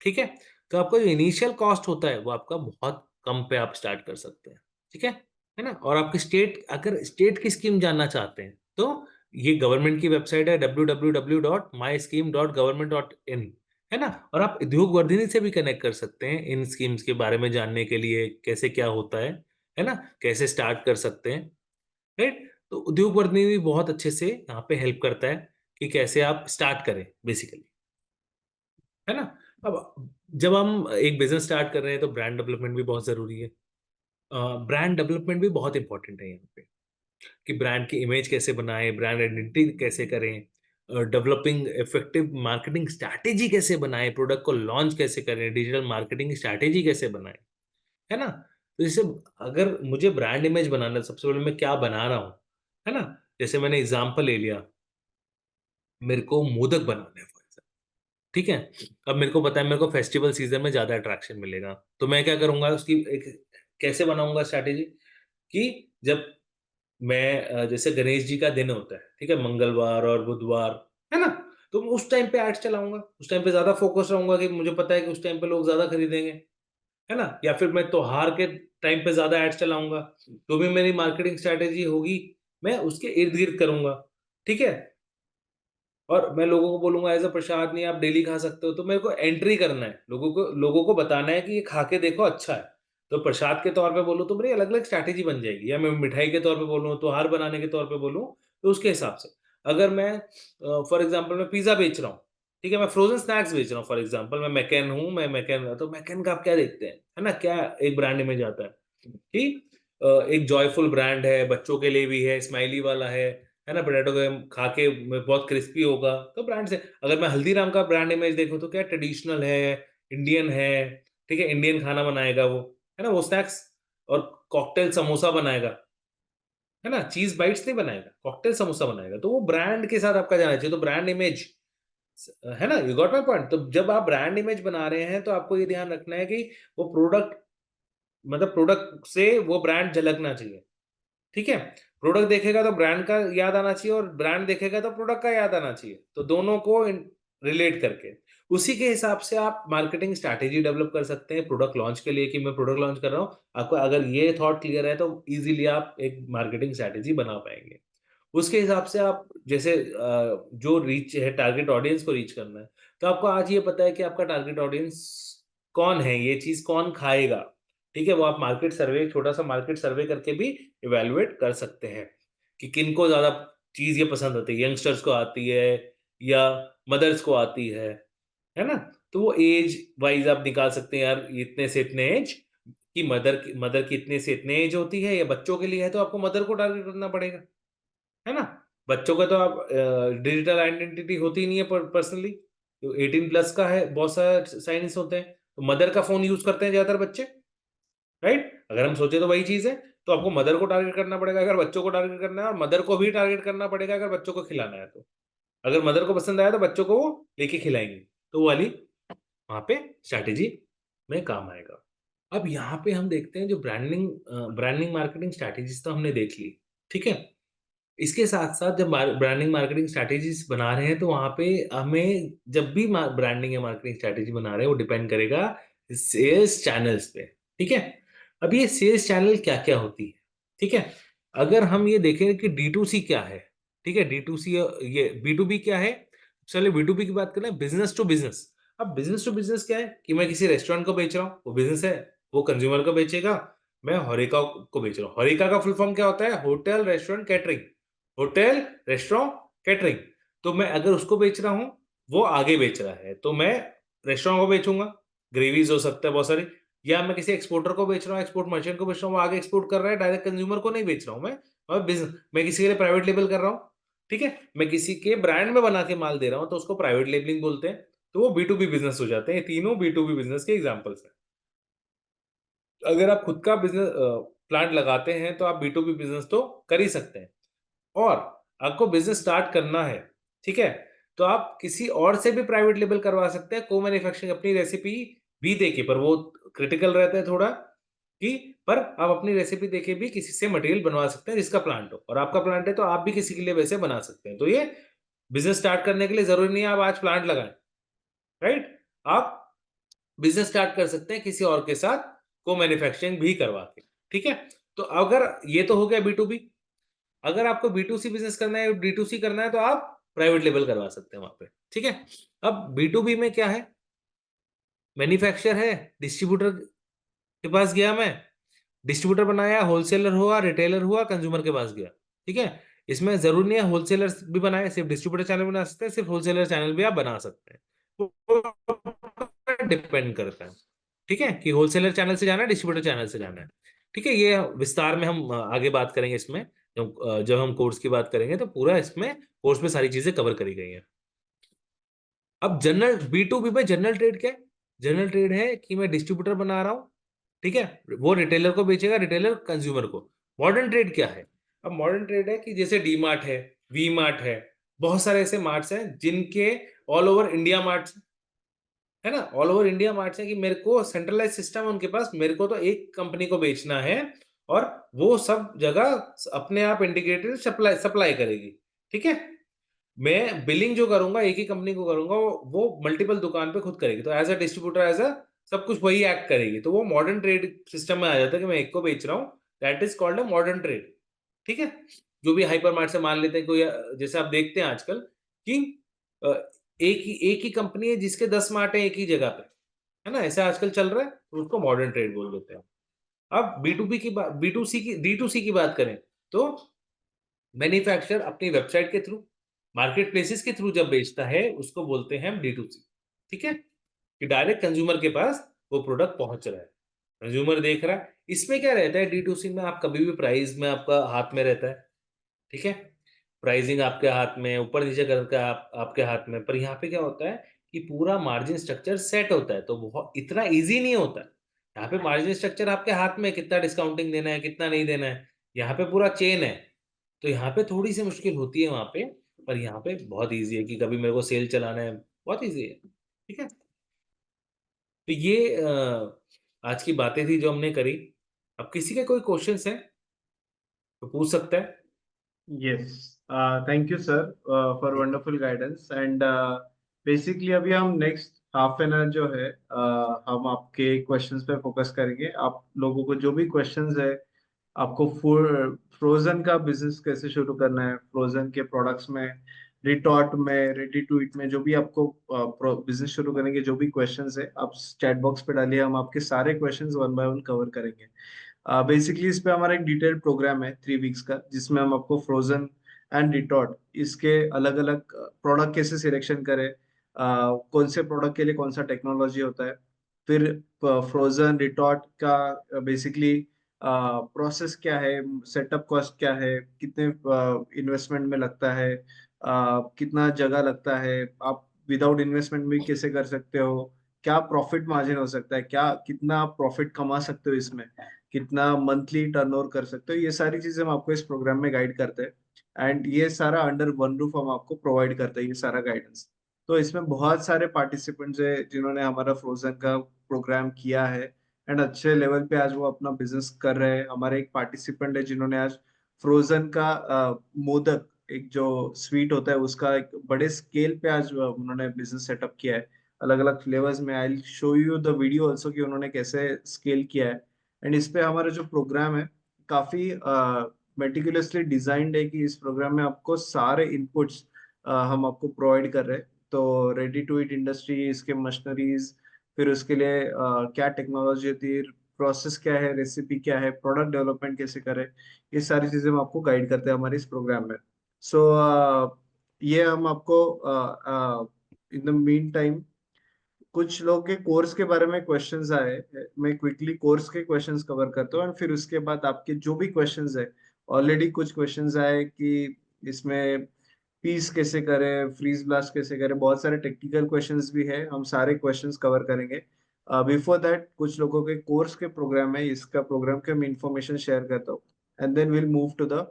ठीक है, तो आपका जो इनिशियल कॉस्ट होता है वो आपका बहुत कम पे आप स्टार्ट कर सकते हैं। ठीक है ना। और आपकी स्टेट, अगर स्टेट की स्कीम जानना चाहते हैं तो ये गवर्नमेंट की वेबसाइट है www.myscheme.government.in। है ना? और आप उद्योग वर्धिनी से भी कनेक्ट कर सकते हैं इन स्कीम्स के बारे में जानने के लिए, कैसे क्या होता है ना? कैसे स्टार्ट कर सकते हैं, राइट? तो उद्योग वर्धिनी भी बहुत अच्छे से यहाँ पे हेल्प करता है कि कैसे आप स्टार्ट करें बेसिकली, है ना? अब जब हम एक बिज़नेस स्टार्ट कर रहे हैं तो ब्रांड डेवलपमेंट भी बहुत ज़रूरी है। ब्रांड डेवलपमेंट भी बहुत इम्पोर्टेंट है यहाँ पे, कि ब्रांड की इमेज कैसे बनाएँ, ब्रांड आइडेंटिटी कैसे करें, डेवलपिंग इफेक्टिव मार्केटिंग स्ट्रैटेजी कैसे बनाएँ, प्रोडक्ट को लॉन्च कैसे करें, डिजिटल मार्केटिंग स्ट्रैटेजी कैसे बनाएँ, है ना? तो जैसे अगर मुझे ब्रांड इमेज बनाना है, सबसे पहले मैं क्या बना रहा हूँ, है ना? जैसे मैंने एग्ज़ाम्पल ले लिया, मेरे को मोदक बनाने हैं फॉर एग्ज़ाम्पल, ठीक है? अब मेरे को पता है मेरे को फेस्टिवल सीज़न में ज़्यादा अट्रैक्शन मिलेगा, तो मैं क्या करूँगा उसकी एक कैसे बनाऊँगा स्ट्रैटेजी कि जब मैं जैसे गणेश जी का दिन होता है, ठीक है? मंगलवार और बुधवार, है ना? तो मैं उस टाइम पे एड्स चलाऊँगा, उस टाइम पे ज़्यादा फ़ोकस रहूँगा कि मुझे पता है कि उस टाइम पे लोग ज़्यादा खरीदेंगे, है ना? या फिर मैं त्योहार के टाइम पे ज़्यादा एड्स चलाऊँगा, तो भी मेरी मार्केटिंग स्ट्रैटेजी होगी, मैं उसके इर्द-गिर्द करूँगा, ठीक है? और मैं लोगों को बोलूँगा एज़ अ प्रसाद नहीं आप डेली खा सकते हो, तो मेरे को एंट्री करना है, लोगों को बताना है कि ये खा के देखो अच्छा है। तो प्रसाद के तौर पे बोलूँ तो मेरी अलग-अलग स्ट्रैटेजी बन जाएगी, या मैं मिठाई के तौर पे बोलूँ, त्योहार बनाने के तौर पे बोलूँ, तो उसके हिसाब से। अगर मैं फॉर एग्ज़ाम्पल मैं पिज़्ज़ा बेच रहा हूँ, ठीक है? मैं फ्रोज़न स्नैक्स बेच रहा हूँ फॉर एग्ज़ाम्पल मैं मैकैन हूँ, मैं मैकैन तो मैकैन का आप क्या देखते हैं, है ना? क्या एक ब्रांड इमेज आता है कि एक जॉयफुल ब्रांड है, बच्चों के लिए भी है, स्माइली वाला है ना? पोटैटो गेम खा के बहुत क्रिस्पी होगा, तो ब्रांड से अगर मैं हल्दीराम का ब्रांड इमेज देखूँ तो क्या ट्रेडिशनल है, इंडियन है, ठीक है? इंडियन खाना बनाएगा वो, है ना? वो स्नैक्स और कॉकटेल समोसा बनाएगा, है ना? चीज़ बाइट्स नहीं बनाएगा, कॉकटेल समोसा बनाएगा, तो वो ब्रांड के साथ आपका जाना चाहिए, तो ब्रांड इमेज है ना? You got my point? तो जब आप ब्रांड इमेज बना रहे हैं, तो आपको ये ध्यान रखना है कि वो प्रोडक्ट मतलब प्रोडक्ट से वो ब्रांड झलकना चाहिए। ठीक है? प्रोडक्ट देखेगा तो ब्रांड का याद आना चाहिए और ब्रांड देखेगा तो प्रोडक्ट का याद आना चाहिए। तो दोनों को रिलेट करके। उसी के हिसाब से आप मार्केटिंग स्ट्रैटेजी डेवलप कर सकते हैं प्रोडक्ट लॉन्च के लिए कि मैं प्रोडक्ट लॉन्च कर रहा हूँ। आपको अगर ये थॉट क्लियर है तो ईज़िली आप एक मार्केटिंग स्ट्रैटेजी बना पाएँगे। उसके हिसाब से आप जैसे जो रीच है टारगेट ऑडियंस को रीच करना है, तो आपको आज ये पता है कि आपका टारगेट ऑडियंस कौन है, ये चीज़ कौन खाएगा, ठीक है? वो आप मार्केट सर्वे छोटा-सा मार्केट सर्वे करके भी इवैल्यूएट कर सकते हैं, कि किनको ज़्यादा चीज़ ये पसंद आती है, यंगस्टर्स को आती है या मदर्स को आती है ना? तो वो ऐज वाइज़ आप निकाल सकते हैं यार इतने से इतने ऐज कि मदर की इतने से इतने ऐज होती है या बच्चों के लिए है तो आपको मदर को टारगेट करना पड़ेगा। है ना? बच्चों का तो आप डिजिटल आइडेंटिटी होती नहीं है पर्सनली, तो 18 प्लस का है, बहुत सारे साइन्स होते हैं, तो मदर का फ़ोन यूज़ करते हैं ज़्यादातर बच्चे, राइट? अगर हम सोचे तो वही चीज़ है, तो आपको मदर को टारगेट करना पड़ेगा अगर बच्चों को टारगेट करना है और मदर को भी टारगेट करना पड़ेगा अगर बच्चों को खिलाना है तो। अगर मदर को पसंद आया तो बच्चों को वो लेके खिलाएँगे, तो वो वाली वहाँ पे स्ट्रैटेजी में काम आएगा। अब यहाँ पे हम देखते हैं जो ब्रांडिंग मार्केटिंग स्ट्रैटेजीज़ तो हमने देख ली, ठीक है? इसके साथ-साथ जब ब्रांडिंग मार्केटिंग स्ट्रैटेजीज़ बना रहे हैं, तो वहाँ पे हमें जब भी ब्रांडिंग या मार्केटिंग स्ट्रैटेजी बना रहे हैं, वो डिपेंड करेगा सेल्स चैनल्स पे, ठीक है? अब ये सेल्स चैनल क्या-क्या होती है, ठीक है? अगर हम ये देखें कि डी2सी क्या है, ठीक है? डी2सी ये बी2बी क्या है? चलिए बी2बी की बात करें, बिज़नेस टू बिज़नेस। अब बिज़नेस टू बिज़नेस क्या है कि मैं किसी रेस्टोरेंट को बेच रहा हूँ, वो बिज़नेस है, वो कंज्यूमर को बेचेगा, मैं होरेका को बेच रहा हूँ। होरेका का फुल फॉर्म क्या होता है? Hotel, restaurant, catering. Hotel, restaurant, catering. तो मैं अगर उसको बेच रहा हूँ, वो आगे बेच रहा है, तो मैं रेस्टोरेंट को बेचूँगा, ग्रेवीज़ हो सकता है बहुत सारी या मैं किसी एक्सपोर्टर को बेच रहा हूँ, एक्सपोर्ट मर्चेंट को बेच रहा हूँ, वो आगे एक्सपोर्ट कर रहा है, डायरेक्ट कंज्यूमर को नहीं बेच रहा हूँ मैं और मैं किसी के लिए प्राइवेट लेबल कर रहा हूँ, ठीक है? मैं किसी के ब्रांड में बना के माल दे रहा हूँ, तो उसको प्राइवेट लेबलिंग बोलते हैं, तो वो बी2बी बिज़नेस हो जाते हैं। ये तीनों बी2बी बिज़नेस के एग्ज़ाम्पल्स हैं। अगर आप खुद का बिज़नेस प्लांट लगाते हैं, तो आप बी2बी बिज़नेस तो कर ही सकते हैं। और आपको बिज़नेस स्टार्ट करना है, ठीक है? तो आप किसी और से भी प्राइवेट लेबल करवा सकते हैं, को-मैन्युफैक्चरिंग अपनी रेसिपी भी देके, पर वो क्रिटिकल रहता है थोड़ा कि पर आप अपनी रेसिपी देके भी किसी से मटेरियल बनवा सकते हैं जिसका प्लांट हो और आपका प्लांट है तो आप भी किसी के लिए वैसे बना सकते हैं। तो ये बिज़नेस स्टार्ट करने के लिए ज़रूरी नहीं है आप आज प्लांट लगाएँ, राइट? आप बिज़नेस स्टार्ट कर सकते हैं किसी और के साथ को-मैन्युफैक्चरिंग भी करवा के, ठीक है? तो अगर ये तो हो गया बी2बी अगर आपको बी2सी बिज़नेस करना है, डी2सी करना है तो आप प्राइवेट लेबल करवा सकते हैं वहाँ पे, ठीक है? अब बी2बी में क्या है? मैन्युफैक्चर है, डिस्ट्रीब्यूटर के पास गया मैं, डिस्ट्रीब्यूटर बनाया, होलसेलर हुआ, रिटेलर हुआ, कंज्यूमर के पास गया। ठीक है, इसमें जरूरी नहीं है होलसेलर भी बनाए, सिर्फ डिस्ट्रीब्यूटर चैनल बना सकते हैं, सिर्फ होलसेलर चैनल भी आप बना सकते हैं, डिपेंड करता है। ठीक है, कि होलसेलर चैनल से जाना है, डिस्ट्रीब्यूटर चैनल से जाना है। ठीक है, ये विस्तार में हम आगे बात करेंगे इसमें, जब हम कोर्स की बात करेंगे तो पूरा इसमें कोर्स में सारी चीजें कवर करी गई हैं। अब जनरल B2B में जनरल ट्रेड क्या है? जनरल ट्रेड है कि मैं डिस्ट्रीब्यूटर बना रहा हूँ, ठीक है, वो रिटेलर को बेचेगा, रिटेलर कंज्यूमर को। मॉडर्न ट्रेड क्या है? अब मॉडर्न ट्रेड है कि जैसे डी मार्ट है, वी मार्ट है, बहुत सारे ऐसे मार्ट्स हैं जिनके ऑल ओवर इंडिया मार्ट्स है ना, ऑल ओवर इंडिया मार्ट्स है कि मेरे को सेंट्रलाइज सिस्टम है उनके पास, मेरे को तो एक कंपनी को बेचना है और वो सब जगह अपने आप इंटीग्रेटेड सप्लाई सप्लाई करेगी। ठीक है, मैं बिलिंग जो करूंगा एक ही कंपनी को करूंगा, वो मल्टीपल दुकान पे खुद करेगी, तो as a distributor, as a सब कुछ वही एक्ट करेगी, तो वो मॉडर्न ट्रेड सिस्टम में आ जाता है कि मैं एक को बेच रहा हूँ, that is called a modern trade. ठीक है, जो भी हाइपर मार्ट से मान लेते हैं कोई, जैसे आप देखते हैं आजकल कि अ, एक ही कंपनी है जिसके 10 मार्ट है एक ही जगह पे, है ना, ऐसा आजकल चल रहा है, तो उसको मॉडर्न ट्रेड बोल देते हैं। अब B2B की बात, B2C की, D2C की बात करें तो मैन्युफैक्चरर अपनी वेबसाइट के थ्रू, मार्केट प्लेसेस के थ्रू जब बेचता है उसको बोलते हैं हम D2C। ठीक है, कि डायरेक्ट कंज्यूमर के पास वो प्रोडक्ट पहुंच रहा है, कंज्यूमर देख रहा है। इसमें क्या रहता है D2C में, आप कभी भी प्राइस में आपका हाथ में रहता है। ठीक है, प्राइसिंग आपके हाथ में, ऊपर नीचे करके आपके हाथ में, पर यहाँ पे क्या होता है कि पूरा मार्जिन स्ट्रक्चर सेट होता है, तो बहुत इतना इजी नहीं होता है। यहाँ पे मार्जिन स्ट्रक्चर आपके हाथ में, कितना डिस्काउंटिंग देना है, कितना नहीं देना है, यहाँ पे पूरा चेन है। तो यहाँ पे थोड़ी सी मुश्किल होती है वहां पे, पर यहाँ पे बहुत इजी है कि कभी मेरे को सेल चलाना है, बहुत इजी है। ठीक है, तो ये आज की बातें थी जो हमने करी। अब किसी के कोई क्वेश्चंस हैं तो पूछ सकता है। Yes, thank you, sir, for wonderful guidance. And basically अभी हम next हाफ एन आवर जो है हम आपके क्वेश्चंस पे फोकस करेंगे। आप लोगों को जो भी क्वेश्चंस है, आपको फ्रोजन का बिजनेस कैसे शुरू करना है, फ्रोजन के प्रोडक्ट्स में, रिटॉर्ट में, रेडी टू ईट में, जो भी आपको बिजनेस शुरू करेंगे, जो भी क्वेश्चंस है आप चैट बॉक्स पे डालिए, हम आपके सारे questions one by one cover करेंगे। बेसिकली इस पे हमारा एक डिटेल्ड प्रोग्राम है 3 वीक्स का, जिसमें हम आपको फ्रोजन एंड रिटॉर्ट इसके अलग अलग प्रोडक्ट कैसे सिलेक्शन करें, कौन से प्रोडक्ट के लिए कौन सा टेक्नोलॉजी होता है, फिर फ्रोजन रिटॉर्ट का बेसिकली प्रोसेस क्या है, सेटअप कॉस्ट क्या है, कितने इन्वेस्टमेंट में लगता है, कितना जगह लगता है, आप विदाउट इन्वेस्टमेंट भी कैसे कर सकते हो, क्या प्रॉफिट मार्जिन हो सकता है, क्या कितना आप प्रॉफिट कमा सकते हो इसमें, कितना मंथली टर्नओवर कर सकते हो, ये सारी चीजें हम आपको इस प्रोग्राम में गाइड करते हैं। एंड ये सारा अंडर वन रूफ हम आपको प्रोवाइड करते हैं, ये सारा गाइडेंस। तो इसमें बहुत सारे पार्टिसिपेंट्स है जिन्होंने हमारा फ्रोजन का प्रोग्राम किया है एंड अच्छे लेवल पे आज वो अपना बिजनेस कर रहे हैं। हमारे एक पार्टिसिपेंट है जिन्होंने आज फ्रोजन का मोदक, एक जो स्वीट होता है उसका एक बड़े स्केल पे आज उन्होंने बिजनेस सेटअप किया है, अलग अलग फ्लेवर्स में। I show you the video also कि उन्होंने कैसे स्केल किया है। एंड इस पे हमारा जो प्रोग्राम है काफी मेटिकुलसली डिजाइंड है कि इस प्रोग्राम में आपको सारे इनपुट्स हम आपको प्रोवाइड कर रहे हैं। तो रेडी टू ईट इंडस्ट्री, इसके मशीनरीज, फिर उसके लिए क्या टेक्नोलॉजी होती है, प्रोसेस क्या है, रेसिपी क्या है, प्रोडक्ट डेवलपमेंट कैसे करें, ये सारी चीजें हम आपको गाइड करते हैं हमारे इस प्रोग्राम में। सो ये हम आपको इन द मीन टाइम कुछ लोग के कोर्स के बारे में क्वेश्चंस आए, मैं क्विकली कोर्स के क्वेश्चंस कवर करता हूँ और फिर उसके बाद आपके जो भी क्वेश्चंस है, ऑलरेडी कुछ क्वेश्चंस आए कि इसमें पीस कैसे करें, फ्रीज ब्लास्ट कैसे करें, बहुत सारे टेक्निकल क्वेश्चंस भी है, हम सारे क्वेश्चंस कवर करेंगे। बिफोर दैट कुछ लोगों के कोर्स के प्रोग्राम है, इसका प्रोग्राम के मैं इंफॉर्मेशन शेयर करता हूँ and then will move to the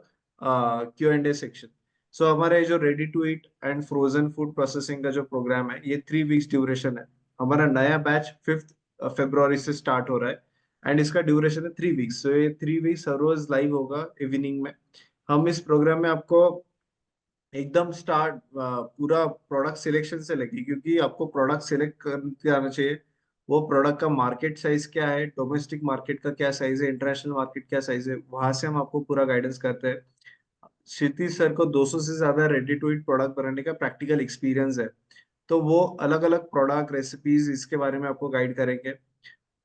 Q&A section. So हमारा ये जो ready to eat and frozen food processing का जो प्रोग्राम है, ये 3 वीक्स ड्यूरेशन है। हमारा नया बैच 5 फरवरी से स्टार्ट हो रहा है एंड इसका ड्यूरेशन है 3 वीक्स। तो ये 3 वीक्स हर रोज लाइव होगा इवनिंग में। हम इस प्रोग्राम में आपको एकदम स्टार्ट पूरा प्रोडक्ट सिलेक्शन से लेके, क्योंकि आपको प्रोडक्ट सिलेक्ट करके आना चाहिए, वो प्रोडक्ट का मार्केट साइज क्या है, डोमेस्टिक मार्केट का क्या साइज है, इंटरनेशनल मार्केट क्या साइज है, वहां से हम आपको पूरा गाइडेंस करते हैं। क्षितिज सर को 200 से ज्यादा रेडी टू ईट प्रोडक्ट बनाने का प्रैक्टिकल एक्सपीरियंस है। तो वो अलग अलग प्रोडक्ट रेसिपीज इसके बारे में आपको गाइड करेंगे।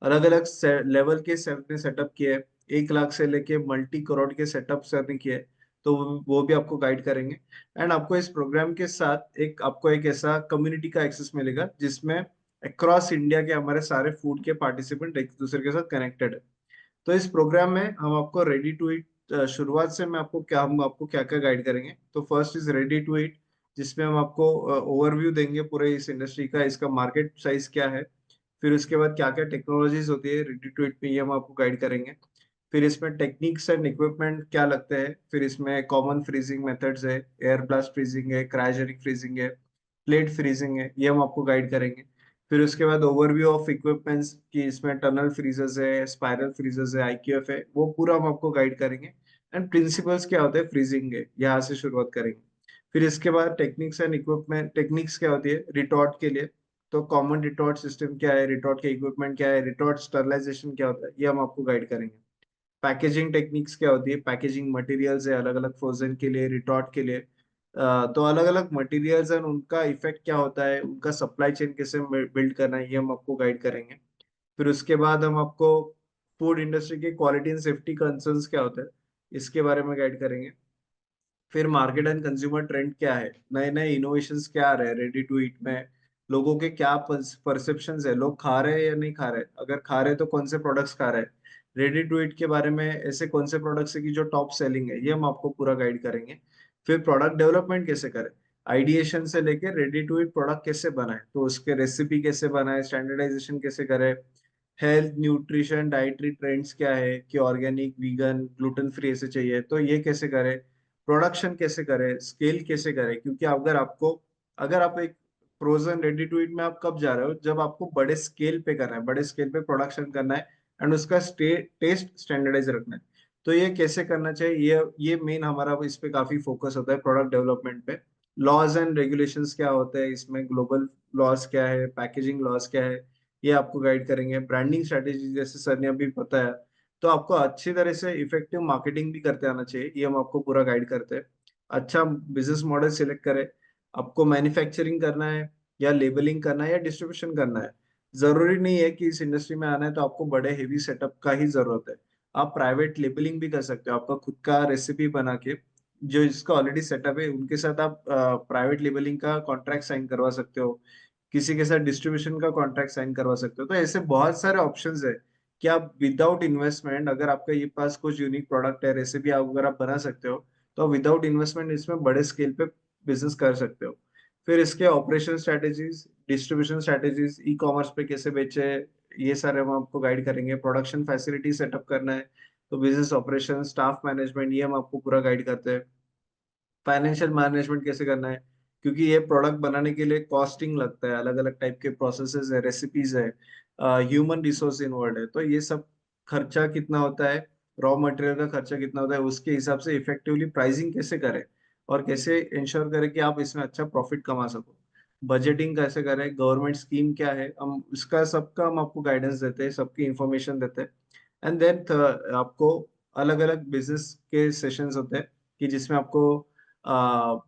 अलग अलग लेवल के ने सेटअप किए, 1 लाख से लेके मल्टी करोड़ के सेटअप सर ने किए, तो वो भी आपको गाइड करेंगे। एंड आपको इस प्रोग्राम के साथ आपको एक ऐसा कम्युनिटी का एक्सेस मिलेगा जिसमें अक्रॉस इंडिया के हमारे सारे फूड के पार्टिसिपेंट एक दूसरे के साथ कनेक्टेड है। तो इस प्रोग्राम में हम आपको रेडी टू ईट, शुरुआत से मैं आपको क्या हम आपको क्या क्या गाइड करेंगे। तो first is ready to eat, जिसमें हम आपको ओवरव्यू देंगे पूरे इस इंडस्ट्री का, इसका मार्केट साइज क्या है। फिर उसके बाद क्या क्या टेक्नोलॉजीज होती है रेडी टू ईट में, ये हम आपको गाइड करेंगे। फिर इसमें टेक्निक्स एंड इक्विपमेंट क्या लगते हैं, फिर इसमें कॉमन फ्रीजिंग मेथड्स है, एयर ब्लास्ट फ्रीजिंग है, क्रायोजेनिक फ्रीजिंग है, प्लेट फ्रीजिंग है, ये हम आपको गाइड करेंगे। फिर उसके बाद ओवरव्यू ऑफ इक्विपमेंट्स की, इसमें टनल फ्रीजर्स है, स्पाइरल फ्रीजर्स है, आईक्यूएफ है, वो पूरा हम आपको गाइड करेंगे। एंड प्रिंसिपल्स क्या होते हैं फ्रीजिंग के, यहाँ से शुरुआत करेंगे। फिर इसके बाद टेक्निक्स एंड इक्विपमेंट, टेक्निक्स क्या होती है रिटॉर्ट के लिए, तो कॉमन रिटॉर्ट सिस्टम क्या है, रिटॉर्ट के इक्विपमेंट क्या है, रिटॉर्ट स्टरलाइजेशन क्या होता है, ये हम आपको गाइड करेंगे। पैकेजिंग टेक्निक्स क्या होती है, पैकेजिंग मटेरियल्स है अलग अलग फ्रोजन के लिए, रिटॉर्ट के लिए। तो अलग अलग मटेरियल्स एंड उनका इफेक्ट क्या होता है, उनका सप्लाई चेन कैसे बिल्ड करना है, ये हम आपको गाइड करेंगे। फिर उसके बाद हम आपको फूड इंडस्ट्री के क्वालिटी एंड सेफ्टी कंसर्न्स क्या होते हैं, इसके बारे में गाइड करेंगे। फिर मार्केट एंड कंज्यूमर ट्रेंड क्या है, नए नए इनोवेशंस क्या आ रहे हैं रेडी टू ईट में, लोगों के क्या परसेप्शंस है, लोग खा रहे हैं या नहीं खा रहे, अगर खा रहे हैं तो कौन से प्रोडक्ट्स खा रहे हैं, रेडी टू ईट के बारे में ऐसे कौन से प्रोडक्ट्स है कि जो टॉप सेलिंग है, ये हम आपको पूरा गाइड करेंगे। फिर प्रोडक्ट डेवलपमेंट कैसे करें, आइडिएशन से लेके रेडी टू ईट प्रोडक्ट कैसे बनाए, तो उसके रेसिपी कैसे बनाए, स्टैंडर्डाइजेशन कैसे करें, हेल्थ न्यूट्रिशन डाइटरी ट्रेंड्स क्या है कि ऑर्गेनिक वीगन ग्लूटेन फ्री ऐसे चाहिए तो ये कैसे करें, प्रोडक्शन कैसे करें, स्केल कैसे करें, क्योंकि अगर आप एक फ्रोजन रेडी टू ईट में आप कब जा रहे हो, जब आपको बड़े स्केल पे करना है, बड़े स्केल पे प्रोडक्शन करना है एंड उसका टेस्ट स्टैंडर्डाइज रखना है। तो ये कैसे करना चाहिए, ये मेन हमारा इस पे काफी फोकस होता है प्रोडक्ट डेवलपमेंट पे। लॉज एंड रेगुलेशंस क्या होते हैं इसमें, ग्लोबल लॉज क्या है, पैकेजिंग लॉज क्या है, ये आपको गाइड करेंगे। ब्रांडिंग स्ट्रेटेजी जैसे सर ने अभी बताया, तो आपको अच्छी तरह से इफेक्टिव मार्केटिंग भी करते आना चाहिए, ये हम आपको पूरा गाइड करते हैं। अच्छा बिजनेस मॉडल सिलेक्ट करें, आपको मैन्युफैक्चरिंग करना है या लेबलिंग करना है या डिस्ट्रीब्यूशन करना है। जरूरी नहीं है कि इस इंडस्ट्री में आना है तो आपको बड़े हेवी सेटअप का ही जरूरत है। आप प्राइवेट लेबलिंग भी कर सकते हो, आपका खुद का रेसिपी बना के, जो जिसका ऑलरेडी सेटअप है उनके साथ आप प्राइवेट लेबलिंग का कॉन्ट्रैक्ट साइन करवा सकते हो, किसी के साथ डिस्ट्रीब्यूशन का कॉन्ट्रैक्ट साइन करवा सकते हो। तो ऐसे बहुत सारे ऑप्शंस है कि आप विदाउट इन्वेस्टमेंट, अगर आपका ये पास कुछ यूनिक प्रोडक्ट है, रेसिपी आप अगर आप बना सकते हो, तो विदाउट इन्वेस्टमेंट इसमें बड़े स्केल पे बिजनेस कर सकते हो। फिर इसके operation strategies, distribution strategies, e commerce पे कैसे बेचे, ये सारे हम आपको गाइड करेंगे। प्रोडक्शन फैसिलिटी सेटअप करना है तो बिजनेस ऑपरेशन, स्टाफ मैनेजमेंट, ये हम आपको पूरा गाइड करते हैं। फाइनेंशियल मैनेजमेंट कैसे करना है, क्योंकि ये प्रोडक्ट बनाने के लिए कॉस्टिंग लगता है, अलग अलग टाइप के प्रोसेसेस है, रेसिपीज है, ह्यूमन रिसोर्स इन्वॉल्व है, तो ये सब खर्चा कितना होता है, रॉ मटेरियल का खर्चा कितना होता है, उसके हिसाब से इफेक्टिवली प्राइसिंग कैसे करें और कैसे इंश्योर करें कि आप इसमें अच्छा प्रॉफिट कमा सको। बजटिंग कैसे करें, गवर्नमेंट स्कीम क्या है, हम उसका सबका हम आपको गाइडेंस देते हैं, सबकी इंफॉर्मेशन देते हैं। एंड देन आपको अलग अलग बिजनेस के सेशंस होते हैं कि जिसमें आपको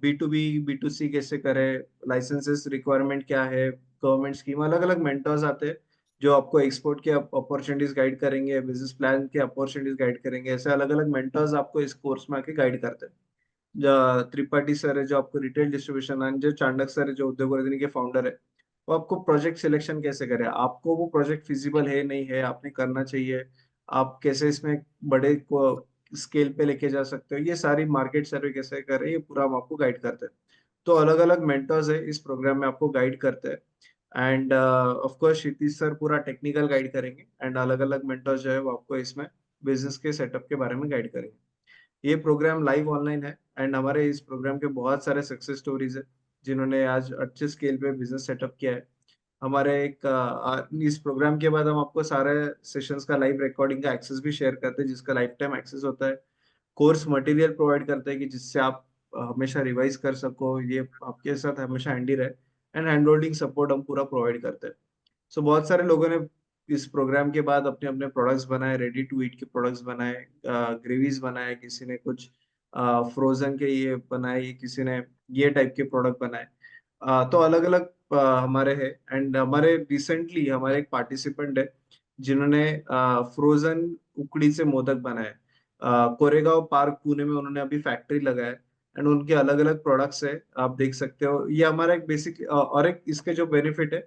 B2B B2C कैसे करें, लाइसेंसेस रिक्वायरमेंट क्या है, गवर्नमेंट स्कीम, अलग अलग मेंटर्स आते हैं जो आपको एक्सपोर्ट के अपॉर्चुनिटीज गाइड करेंगे, बिजनेस प्लान के अपॉर्चुनिटीज गाइड करेंगे। ऐसे अलग अलग मेंटर्स आपको इस कोर्स में आके गाइड करते हैं। त्रिपाठी सर है जो आपको रिटेल डिस्ट्रीब्यूशन, एंड जो चांडक सर है जो उद्योग वर्धिनी के फाउंडर है, वो आपको प्रोजेक्ट सिलेक्शन कैसे करें, आपको वो प्रोजेक्ट फिजिबल है नहीं है, आपने करना चाहिए, आप कैसे इसमें बड़े स्केल पे लेके जा सकते हो, ये सारी मार्केट सर्वे कैसे करें, ये पूरा हम आपको गाइड करते हैं। तो अलग अलग मेंटर्स है इस प्रोग्राम में आपको गाइड करते हैं। End of course Kshitij sir पूरा टेक्निकल गाइड करेंगे, एंड अलग अलग मेंटर्स जो है वो आपको इसमें बिजनेस के सेटअप के बारे में गाइड करेंगे। ये प्रोग्राम लाइव ऑनलाइन है, एंड हमारे इस प्रोग्राम के बहुत सारे सक्सेस स्टोरीज है जिन्होंने आज अच्छे स्केल पे बिजनेस सेटअप किया है। हमारे इस प्रोग्राम के बाद हम आपको सारे सेशंस का लाइव रिकॉर्डिंग का एक्सेस भी शेयर करते हैं, जिसका लाइफ टाइम एक्सेस होता है। कोर्स मटेरियल प्रोवाइड करते हैं कि जिससे आप हमेशा रिवाइज कर सको, ये आपके साथ हमेशा हैंडी रहे। एंड हैंड होल्डिंग सपोर्ट हम पूरा प्रोवाइड करते हैं। सो बहुत सारे लोगों ने इस प्रोग्राम के बाद अपने अपने प्रोडक्ट्स बनाए, रेडी टू ईट के प्रोडक्ट्स बनाए, ग्रेवीज बनाए, किसी ने कुछ फ्रोजन के ये बनाए, किसी ने ये टाइप के प्रोडक्ट बनाए। तो अलग अलग हमारे है, एंड हमारे रिसेंटली हमारे एक पार्टिसिपेंट है जिन्होंने फ्रोजन उकड़ी से मोदक बनाए। कोरेगांव पार्क पुणे में उन्होंने अभी फैक्ट्री लगाया है, एंड उनके अलग अलग प्रोडक्ट्स है, आप देख सकते हो। ये हमारा एक बेसिक और एक इसके जो बेनिफिट है,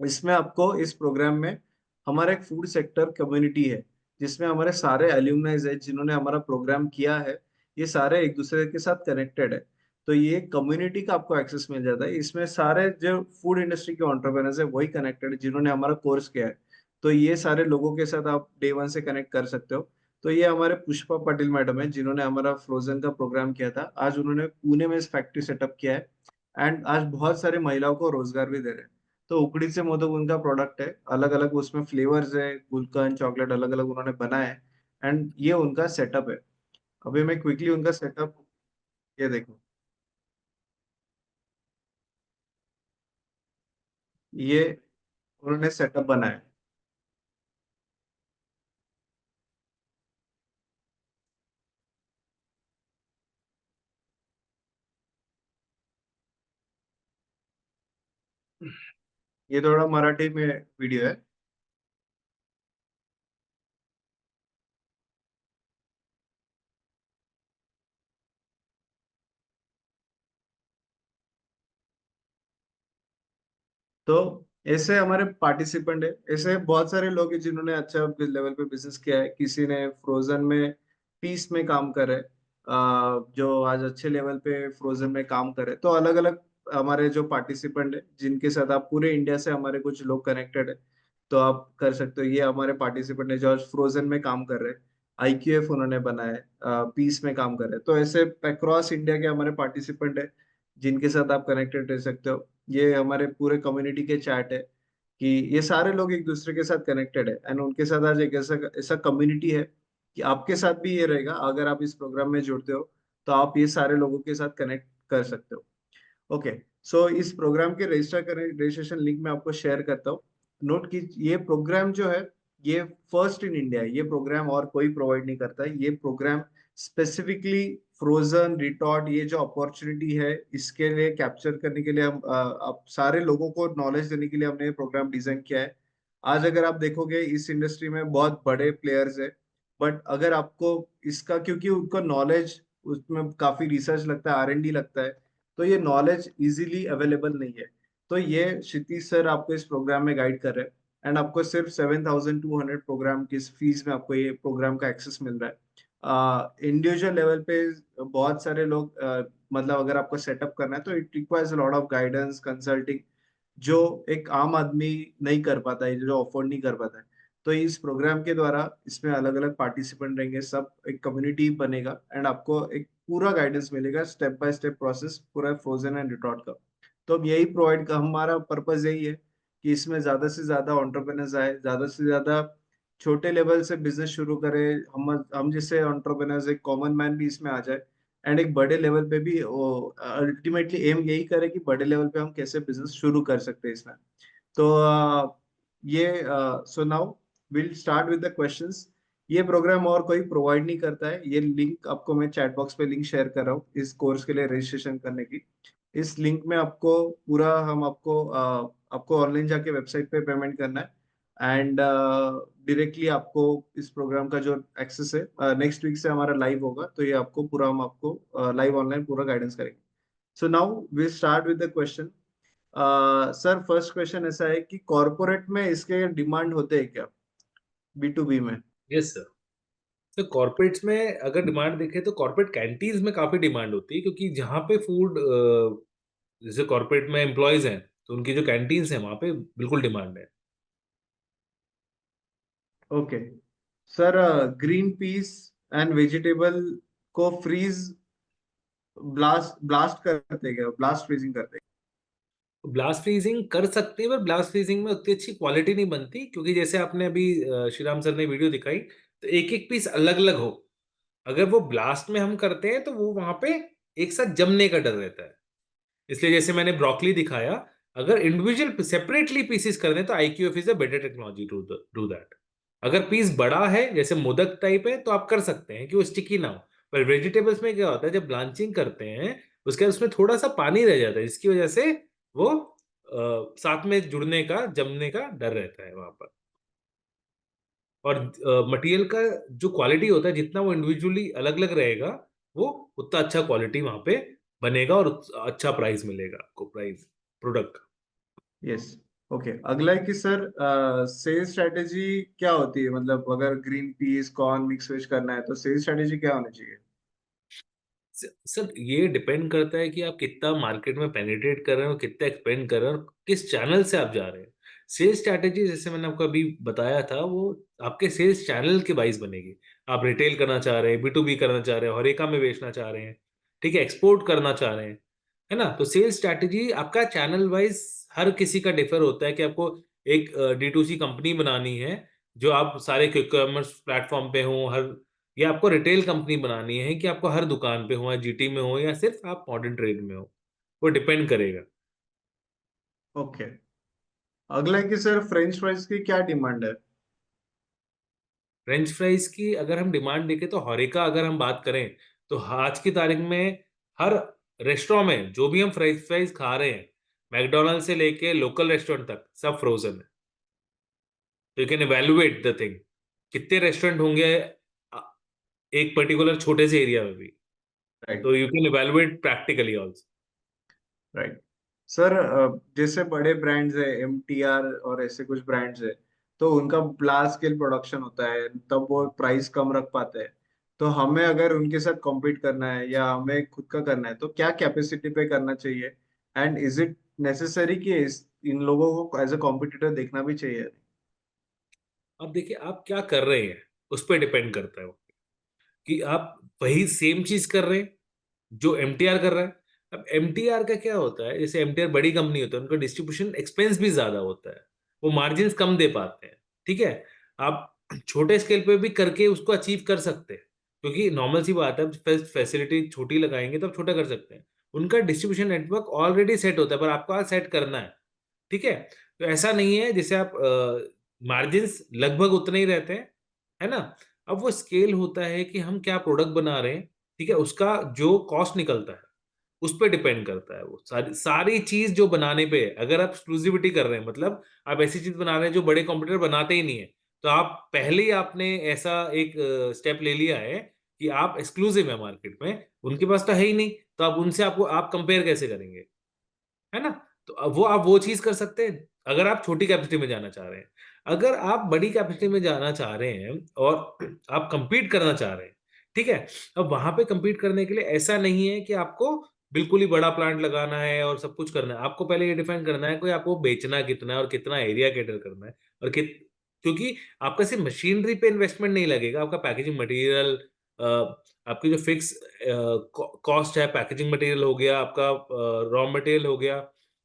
इसमें आपको इस प्रोग्राम में हमारा एक फूड सेक्टर कम्युनिटी है, जिसमें हमारे सारे एल्यूमनाइज है जिन्होंने हमारा प्रोग्राम किया है, ये सारे एक दूसरे के साथ कनेक्टेड है। तो ये कम्युनिटी का आपको एक्सेस मिल जाता है। इसमें सारे जो फूड इंडस्ट्री के एंटरप्रेन्योर्स है वही कनेक्टेड है जिन्होंने हमारा कोर्स किया है। तो ये सारे लोगों के साथ आप डे वन से कनेक्ट कर सकते हो। तो ये हमारे पुष्पा पाटिल मैडम है जिन्होंने हमारा फ्रोजन का प्रोग्राम किया था। आज उन्होंने पुणे में इस फैक्ट्री सेटअप किया है, एंड आज बहुत सारे महिलाओं को रोजगार भी दे रहे हैं। तो उकड़ी से मोदक उनका प्रोडक्ट है, अलग अलग उसमें फ्लेवर्स है, गुलकंद चॉकलेट अलग अलग उन्होंने बनाए हैं, एंड ये उनका सेटअप है। अभी मैं क्विकली उनका सेटअप, ये देखो, ये उन्होंने सेटअप बनाया। ये थोड़ा मराठी में वीडियो है। तो ऐसे हमारे पार्टिसिपेंट है, ऐसे बहुत सारे लोग हैं जिन्होंने अच्छा लेवल पे बिजनेस किया है। किसी ने फ्रोजन में पीस में काम करे, जो आज अच्छे लेवल पे फ्रोजन में काम करे। तो अलग अलग हमारे जो पार्टिसिपेंट है जिनके साथ आप पूरे इंडिया से हमारे कुछ लोग कनेक्टेड है, तो आप कर सकते हो। ये हमारे पार्टिसिपेंट है जो आज फ्रोजन में काम कर रहे हैं, आईक्यूएफ उन्होंने बनाया है, पीस में काम कर रहे हैं। तो ऐसे अक्रॉस इंडिया के हमारे पार्टिसिपेंट है जिनके साथ आप कनेक्टेड रह सकते हो। ये हमारे पूरे कम्युनिटी के चैट है कि ये सारे लोग एक दूसरे के साथ कनेक्टेड है, एंड उनके साथ आज एक ऐसा ऐसा कम्युनिटी है कि आपके साथ भी ये रहेगा। अगर आप इस प्रोग्राम में जुड़ते हो तो आप ये सारे लोगों के साथ कनेक्ट कर सकते हो। ओके, सो इस प्रोग्राम के रजिस्ट्रेशन लिंक मैं आपको शेयर करता हूँ। नोट की, ये प्रोग्राम जो है ये फर्स्ट इन इंडिया है। ये प्रोग्राम और कोई प्रोवाइड नहीं करता है। ये प्रोग्राम स्पेसिफिकली फ्रोजन रिटॉर्ट, ये जो अपॉर्चुनिटी है इसके लिए कैप्चर करने के लिए हम आप सारे लोगों को नॉलेज देने के लिए हमने ये प्रोग्राम डिजाइन किया है। आज अगर आप देखोगे इस इंडस्ट्री में बहुत बड़े प्लेयर्स है, बट अगर आपको इसका, क्योंकि उनको नॉलेज, उसमें काफी रिसर्च लगता है, R&D लगता है, तो ये नॉलेज इजीली अवेलेबल नहीं है। तो ये क्षितिज सर आपको इस प्रोग्राम में गाइड कर रहे हैं, एंड आपको सिर्फ 7,200 प्रोग्राम की फीस में आपको ये प्रोग्राम का एक्सेस मिल रहा है। इंडिविजुअल लेवल पे बहुत सारे लोग मतलब अगर आपको सेटअप करना है तो it requires lot of guidance consulting, जो एक आम आदमी नहीं कर पाता है, जो अफोर्ड नहीं कर पाता है। तो इस प्रोग्राम के द्वारा इसमें अलग अलग पार्टिसिपेंट रहेंगे, सब एक कम्युनिटी बनेगा, एंड आपको एक पूरा गाइडेंस मिलेगा, स्टेप बाय स्टेप प्रोसेस पूरा फ्रोजन एंड रिटॉर्ट का। तो हम यही प्रोवाइड का, हमारा पर्पस यही है कि इसमें ज्यादा से ज्यादा एंटरप्रेन्योर्स आए, ज्यादा से ज्यादा छोटे लेवल से बिजनेस शुरू करें। हम जैसे एंटरप्रेन्योर्स, एक कॉमन मैन भी इसमें आ जाए, एंड एक बड़े लेवल पे भी अल्टीमेटली एम यही करे कि बड़े लेवल पे हम कैसे बिजनेस शुरू कर सकते हैं इसमें। तो ये सो now will start with the questions. ये प्रोग्राम और कोई प्रोवाइड नहीं करता है। ये लिंक आपको मैं चैट बॉक्स पे लिंक शेयर कर रहा हूँ इस कोर्स के लिए रजिस्ट्रेशन करने की। इस लिंक में आपको पूरा हम आपको आपको ऑनलाइन जाके वेबसाइट पे पेमेंट करना है, एंड डायरेक्टली आपको इस प्रोग्राम का जो एक्सेस है, नेक्स्ट वीक से हमारा लाइव होगा, तो ये आपको पूरा, हम आपको लाइव ऑनलाइन पूरा गाइडेंस करेंगे। So now we start with the question. Sir first question ऐसा है कि कॉर्पोरेट में इसके डिमांड होते हैं क्या, B2B में? Yes sir. तो कॉर्पोरेट्स में अगर डिमांड देखें तो कॉर्पोरेट कैंटीन्स में काफी डिमांड होती है, क्योंकि जहाँ पे फूड, जैसे कॉर्पोरेट में एम्प्लॉयज हैं तो उनकी जो कैंटीन्स हैं वहाँ पे बिल्कुल डिमांड है। Okay sir, green peas and vegetable को फ्रीज ब्लास्ट ब्लास्ट करते हैं क्या, ब्लास्ट फ्रीजिंग करते हैं? ब्लास्ट फ्रीजिंग कर सकते हैं, पर ब्लास्ट फ्रीजिंग में उतनी अच्छी क्वालिटी नहीं बनती, क्योंकि जैसे आपने अभी श्रीराम सर ने वीडियो दिखाई, तो एक एक पीस अलग अलग हो। अगर वो ब्लास्ट में हम करते हैं तो वो वहां पे एक साथ जमने का डर रहता है। इसलिए जैसे मैंने ब्रोकली दिखाया, अगर इंडिविजुअल सेपरेटली पीसेस कर दें तो IQF is a better technology to do that. अगर पीस बड़ा है जैसे मोदक टाइप है तो आप कर सकते हैं कि वो स्टिकी ना हो। पर वेजिटेबल्स में क्या होता है, जब ब्लांचिंग करते हैं उसके बाद उसमें थोड़ा सा पानी रह जाता है, जिसकी वजह से वो साथ में जुड़ने का, जमने का डर रहता है वहां पर। और मटेरियल का जो क्वालिटी होता है, जितना वो इंडिविजुअली अलग अलग रहेगा, वो उतना अच्छा क्वालिटी वहां पे बनेगा और अच्छा प्राइस मिलेगा आपको, प्राइस प्रोडक्ट का। यस। ओके, अगला है कि सर सेल्स स्ट्रेटेजी क्या होती है, मतलब अगर green peas corn mix veg करना है तो सेल्स स्ट्रेटेजी क्या होनी चाहिए? सर ये डिपेंड करता है कि आप कितना मार्केट में पेनिट्रेट कर रहे हो, कितना एक्सपेंड कर रहे हो, और किस चैनल से आप जा रहे हैं। सेल्स स्ट्रैटेजी जैसे मैंने आपको अभी बताया था, वो आपके सेल्स चैनल के वाइज बनेगी। आप रिटेल करना चाह रहे हैं, B2B करना चाह रहे हैं, हरेका में बेचना चाह रहे हैं, ठीक है, एक्सपोर्ट करना चाह रहे हैं, है ना। तो सेल्स स्ट्रैटेजी आपका चैनल वाइज हर किसी का डिफर होता है कि आपको एक D2C कंपनी बनानी है, जो आप सारे क्विक कॉमर्स प्लेटफॉर्म पे हो, हर, या आपको रिटेल कंपनी बनानी है कि आपको हर दुकान पे हो, या GT में हो, या सिर्फ आप मॉडर्न ट्रेड में हो, वो डिपेंड करेगा। ओके, अगला है कि सर फ्रेंच फ्राइज की क्या डिमांड है? फ्रेंच फ्राइज की अगर हम डिमांड देखें तो हॉरेका अगर हम बात करें, तो आज की तारीख में हर रेस्टोरेंट में जो भी हम फ्रेंच फ्राइज खा रहे हैं, मैकडोनल्ड से लेके लोकल रेस्टोरेंट तक, सब फ्रोजन है। तो you can evaluate the thing, कितने रेस्टोरेंट होंगे अ, एक पर्टिकुलर छोटे से एरिया में भी। राइट। तो you can evaluate practically also. Right. Sir जैसे बड़े ब्रांड्स है MTR और ऐसे कुछ ब्रांड्स है, तो उनका लार्ज स्केल प्रोडक्शन होता है, तब वो प्राइस कम रख पाते हैं। तो हमें अगर उनके साथ कॉम्पीट करना है या हमें खुद का करना है तो क्या कैपेसिटी पे करना चाहिए? एंड इज इट नेसेसरी कि इन लोगों को एज अ कॉम्पिटिटर देखना भी चाहिए? अब देखिए आप क्या कर रहे हैं, उस पर डिपेंड करता है वो, कि आप वही सेम चीज कर रहे हैं जो MTR कर रहा है। अब MTR का क्या होता है, जैसे MTR बड़ी कंपनी होता है, उनका डिस्ट्रीब्यूशन एक्सपेंस भी ज्यादा होता है, वो मार्जिन कम दे पाते हैं, ठीक है। आप छोटे स्केल पे भी करके उसको अचीव कर सकते हैं, क्योंकि नॉर्मल सी बात है, फैसिलिटी छोटी लगाएंगे तो आप छोटा कर सकते हैं। उनका डिस्ट्रीब्यूशन नेटवर्क ऑलरेडी सेट होता है, पर आपको आज सेट करना है, ठीक है। तो ऐसा नहीं है, जैसे आप मार्जिन लगभग उतने ही रहते हैं, है ना। अब वो स्केल होता है कि हम क्या प्रोडक्ट बना रहे हैं, ठीक है, उसका जो कॉस्ट निकलता है उस पर डिपेंड करता है। वो सारी सारी चीज जो बनाने पे है, अगर आप एक्सक्लूसिविटी कर रहे हैं, मतलब आप ऐसी चीज बना रहे हैं जो बड़े कंपटीटर बनाते ही नहीं है, तो आप पहले ही आपने ऐसा एक स्टेप ले लिया है कि आप एक्सक्लूसिव है मार्केट में, उनके पास तो है ही नहीं, तो आप उनसे आपको आप कंपेयर कैसे करेंगे, है ना। तो अब वो आप वो चीज कर सकते हैं अगर आप छोटी कैपेसिटी में जाना चाह रहे हैं। अगर आप बड़ी कैपेसिटी में जाना चाह रहे हैं और आप compete करना चाह रहे हैं, ठीक है, अब वहां पे compete करने के लिए ऐसा नहीं है कि आपको बिल्कुल ही बड़ा प्लांट लगाना है और सब कुछ करना है। आपको पहले ये डिफाइन करना है कि आपको बेचना कितना है और कितना एरिया कैटर करना है, और कित क्योंकि आपका सिर्फ मशीनरी पे इन्वेस्टमेंट नहीं लगेगा, आपका पैकेजिंग मटेरियल, आपकी जो फिक्स कॉस्ट है, पैकेजिंग मटेरियल हो गया, आपका रॉ मटेरियल हो गया,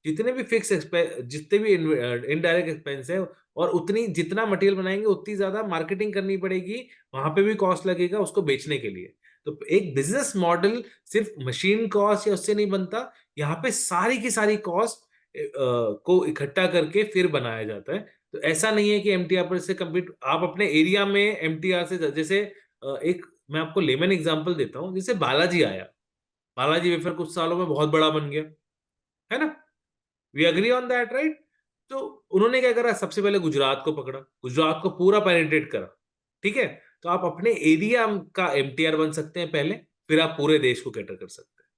जितने भी फिक्स जितने भी इनडायरेक्ट एक्सपेंस है, और उतनी जितना मटेरियल बनाएंगे उतनी ज्यादा मार्केटिंग करनी पड़ेगी, वहां पे भी कॉस्ट लगेगा उसको बेचने के लिए। तो एक बिजनेस मॉडल सिर्फ मशीन कॉस्ट या उससे नहीं बनता, यहाँ पे सारी की सारी कॉस्ट को इकट्ठा करके फिर बनाया जाता है। तो ऐसा नहीं है कि MTR पर से कम्पीट, आप अपने एरिया में MTR से, जैसे एक मैं आपको लेमन एग्जांपल देता हूँ, जैसे बालाजी आया, बालाजी वेफर कुछ सालों में बहुत बड़ा बन गया, है ना। We agree on that, right. तो उन्होंने क्या करा, सबसे पहले गुजरात को पकड़ा, गुजरात को पूरा पेनिट्रेट करा, ठीक है। तो आप अपने एरिया का MTR बन सकते हैं पहले, फिर आप पूरे देश को कैटर कर सकते हैं,